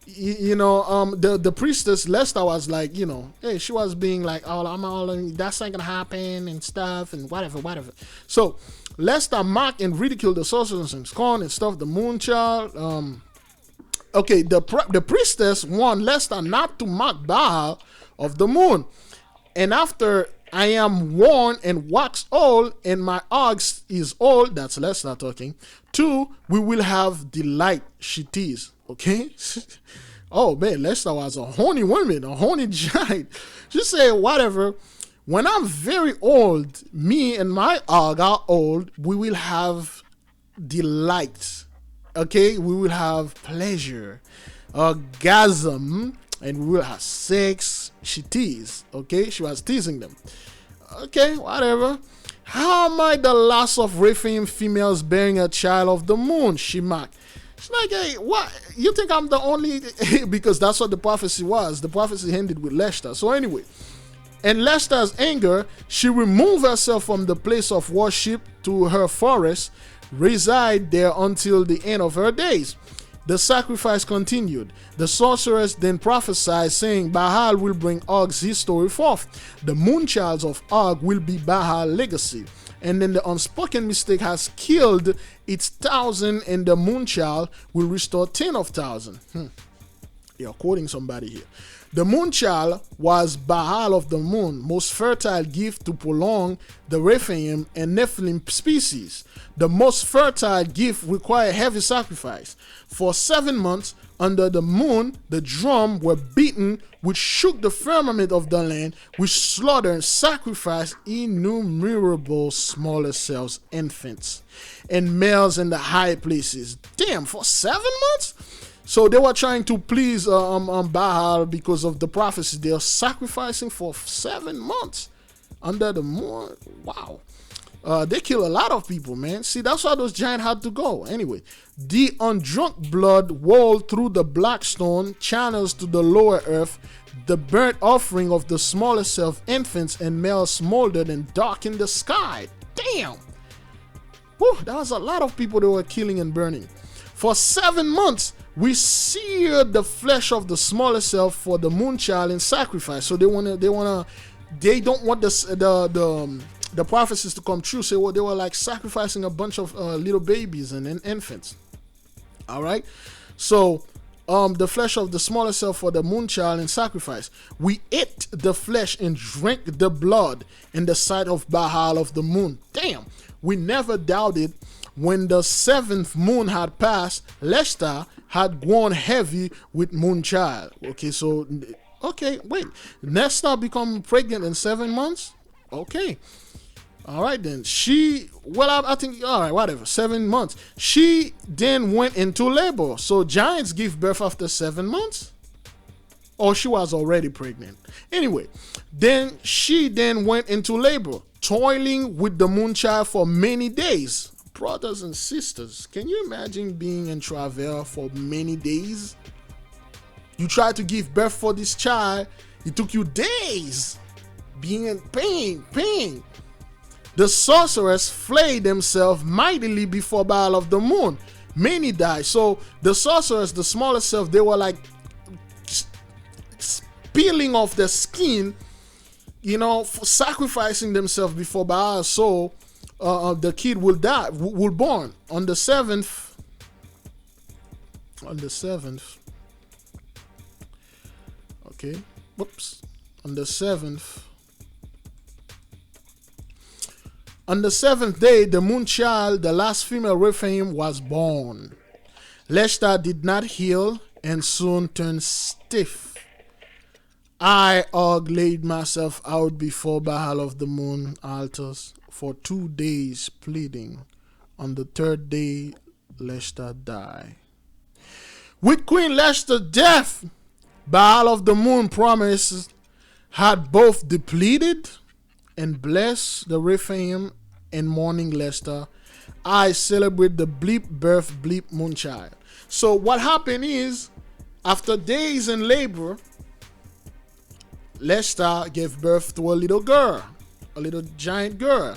the priestess Lester was like, hey, she was being like, that's not gonna happen and stuff and whatever. So Lester mocked and ridiculed the sorcerers and scorn and stuff. The moon child. Okay, the priestess warned Lester not to mock Baal of the moon. And after I am worn and wax old, and my ox is old, that's Lester talking, 2, we will have delight, she teased. Okay? Oh man, Lester was a horny woman, a horny giant. She said, whatever. When I'm very old, me and my og are old, we will have delight. Okay? We will have pleasure, orgasm, and we will have sex. She teased. Okay? She was teasing them. Okay, whatever. How am I the last of Rephaim females bearing a child of the moon? She mocked. She's like, hey, what? You think I'm the only? Because that's what the prophecy was. The prophecy ended with Lester. So anyway, in Lester's anger, she removed herself from the place of worship to her forest, reside there until the end of her days. The sacrifice continued. The sorceress then prophesied, saying, Baal will bring Og's history forth. The moonchilds of Og will be Baal legacy. And then the unspoken mistake has killed its 1,000, and the moonchild will restore 10 of 1,000. You're quoting somebody here. The moonchild was Baal of the moon, most fertile gift to prolong the Rephaim and Nephilim species. The most fertile gift required heavy sacrifice. For 7 months, under the moon, the drum were beaten, which shook the firmament of the land, which slaughtered and sacrificed innumerable smaller selves, infants, and males in the high places. Damn, for 7 months? So they were trying to please Baal because of the prophecy. They are sacrificing for 7 months under the moon. Wow. They kill a lot of people, man. See, that's why those giants had to go. Anyway, the undrunk blood rolled through the black stone channels to the lower earth. The burnt offering of the smaller self, infants and males, smoldered and darkened the sky. Damn. Whew, that was a lot of people they were killing and burning. For 7 months, we seared the flesh of the smaller self for the moonchild in sacrifice. So they don't want the prophecies to come true. So they were like sacrificing a bunch of little babies and infants. All right. So the flesh of the smaller self for the moonchild in sacrifice. We ate the flesh and drank the blood in the sight of Baal of the moon. Damn. We never doubted. When the 7th moon had passed, Lester had grown heavy with moonchild. Okay, wait. Lester become pregnant in 7 months? Okay. All right, then. I think, all right, whatever, 7 months. She then went into labor. So giants give birth after 7 months? Or she was already pregnant. Anyway, then she went into labor, toiling with the moonchild for many days. Brothers and sisters, can you imagine being in travail for many days? You tried to give birth for this child. It took you days. Being in pain. The sorcerers flayed themselves mightily before Baal of the moon. Many died. So the sorcerers, the smaller self, they were like peeling off their skin, for sacrificing themselves before Baal. So the kid will die, will born on the 7th. Okay. Whoops. On the seventh. On the seventh day, the moon child, the last female Rephaim, was born. Leicester did not heal and soon turned stiff. I, Og, laid myself out before Baal of the moon altars for 2 days, pleading. On the third day, Leicester died. With Queen Leicester's death, Baal of the moon promises had both depleted and blessed the Rephaim and mourning Leicester. I celebrate the bleep birth bleep moonchild. So what happened is, after days in labor, Leicester gave birth to a little girl, a little giant girl.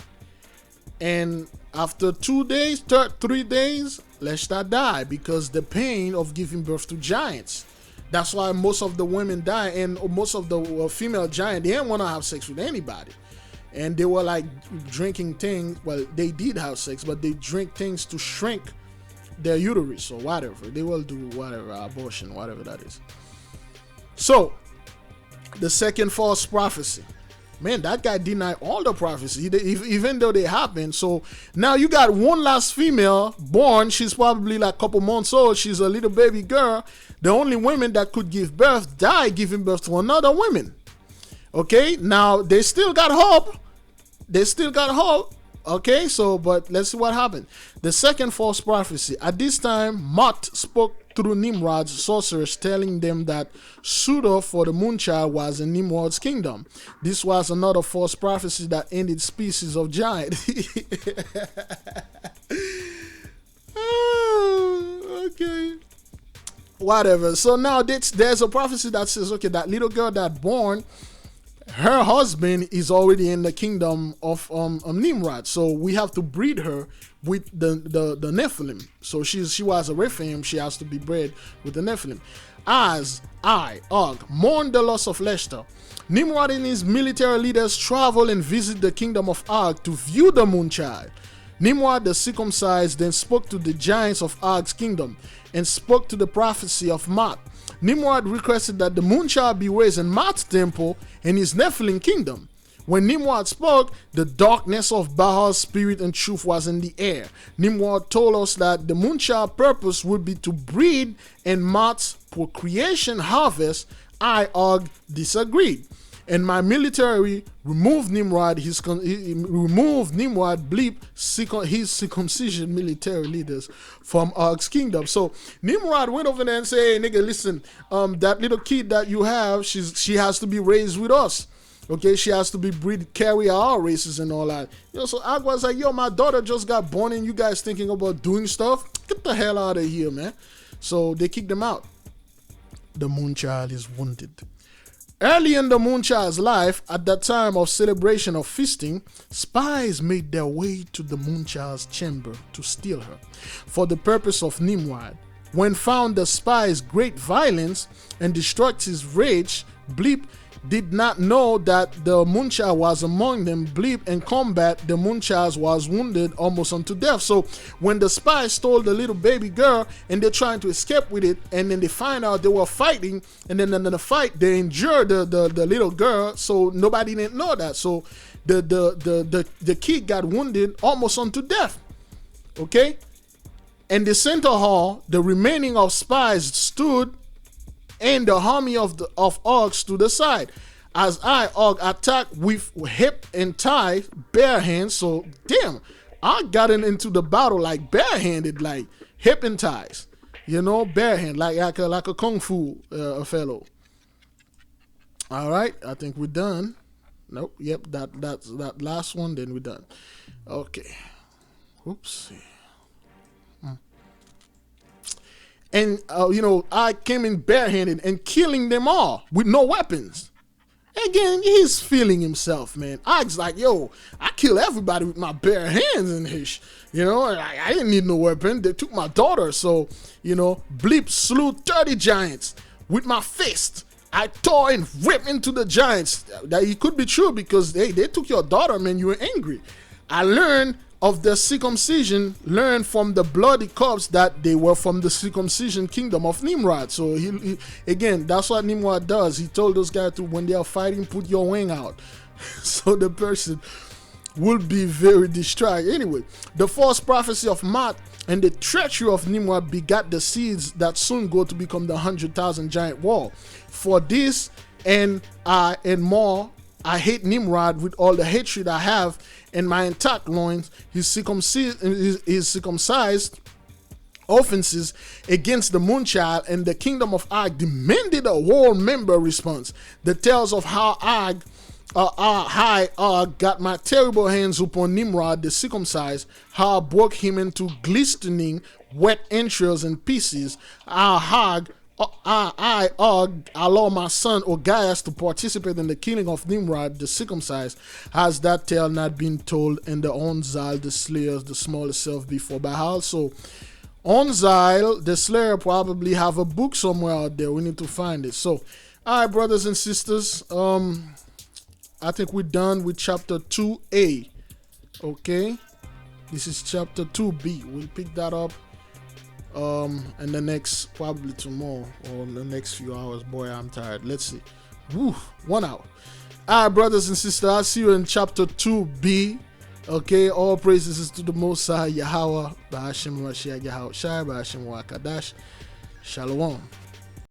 And after 2 days, 3 days, Leicester died because the pain of giving birth to giants. That's why most of the women die, and most of the female giant, they didn't want to have sex with anybody. And they were like drinking things. Well, they did have sex, but they drink things to shrink their uterus or whatever. They will do whatever, abortion, whatever that is. So, the second false prophecy. Man, that guy denied all the prophecy, even though they happened. So now you got one last female born. She's probably like a couple months old. She's a little baby girl. The only women that could give birth died giving birth to another woman. Okay, now they still got hope. They still got hope. Okay, so, but let's see what happened. The second false prophecy. At this time, Mot spoke through Nimrod's sorcerers, telling them that suitor for the moonchild was in Nimrod's kingdom. This was another false prophecy that ended species of giant. Okay. Whatever. So now there's a prophecy that says, okay, that little girl that born, her husband is already in the kingdom of Nimrod, so we have to breed her with the Nephilim. So she was a Rephaim, she has to be bred with the Nephilim. As I, Og, mourn the loss of Leicester, Nimrod and his military leaders travel and visit the kingdom of Og to view the moonchild. Nimrod the circumcised then spoke to the giants of Og's kingdom and spoke to the prophecy of Mot. Nimrod requested that the moonchild be raised in Mot's temple in his Nephilim kingdom. When Nimrod spoke, the darkness of Baal's spirit and truth was in the air. Nimrod told us that the moonchild's purpose would be to breed and Mot's procreation harvest. I, Og, disagreed. And my military removed Nimrod, bleep, his circumcision military leaders from Og's kingdom. So Nimrod went over there and said, hey, nigga, listen, that little kid that you have, she has to be raised with us. Okay, she has to be breed, carry our races and all that. So Og was like, yo, my daughter just got born and you guys thinking about doing stuff? Get the hell out of here, man. So they kicked them out. The moonchild is wounded. Early in the moonchild's life, at that time of celebration of feasting, spies made their way to the moonchild's chamber to steal her for the purpose of Nimrod. When found, the spies' great violence and destructive rage, bleep, did not know that the moonchild was among them. Bleep, in combat, the moonchild was wounded almost unto death. So when the spies stole the little baby girl and they're trying to escape with it, and then they find out they were fighting, and then in the fight they injured the little girl, so nobody didn't know that. So the kid got wounded almost unto death. Okay? In the center hall, the remaining of spies stood, and the army of Og to the side. As I, Og, attacked with hip and thigh, bare hands. So, damn, I got into the battle like barehanded, like hip and thighs. You know, bare hand, like a kung fu fellow. All right, I think we're done. Nope, yep, that's that last one, then we're done. Okay. Oopsie. And, I came in barehanded and killing them all with no weapons. Again, he's feeling himself, man. I was like, yo, I kill everybody with my bare hands and his, I didn't need no weapon. They took my daughter. So, bleep slew 30 giants with my fist. I tore and ripped into the giants. That it could be true because, hey, they took your daughter, man. You were angry. I learned of the circumcision learned from the bloody corpse that they were from the circumcision kingdom of Nimrod. So he again, that's what Nimrod does. He told those guys to, when they are fighting, put your wing out. So the person will be very distracted. Anyway, the false prophecy of Mott and the treachery of Nimrod begat the seeds that soon go to become the 100,000 giant wall. For this and more, I hate Nimrod with all the hatred I have in my intact loins. His circumcised offenses against the Moonchild and the kingdom of Og demanded a whole member response. The tales of how Og got my terrible hands upon Nimrod the circumcised, how I broke him into glistening wet entrails and pieces, how I allow my son Ogias to participate in the killing of Nimrod the circumcised. Has that tale not been told in the Onzal the Slayer, the smallest self before Baal? So Onzal the Slayer probably have a book somewhere out there. We need to find it. So, all right, brothers and sisters, I think we're done with chapter 2a. Okay, this is chapter 2b. We'll pick that up in the next, probably tomorrow or in the next few hours. Boy, I'm tired. Let's see. Woo, 1 hour. All right, brothers and sisters, I'll see you in chapter 2b. Okay, all praises is to the Most High, YAHAWAH, Ba'ashem Mashiach, YAHAWAH Shai, Ba'ashem Wakadash. Shalom.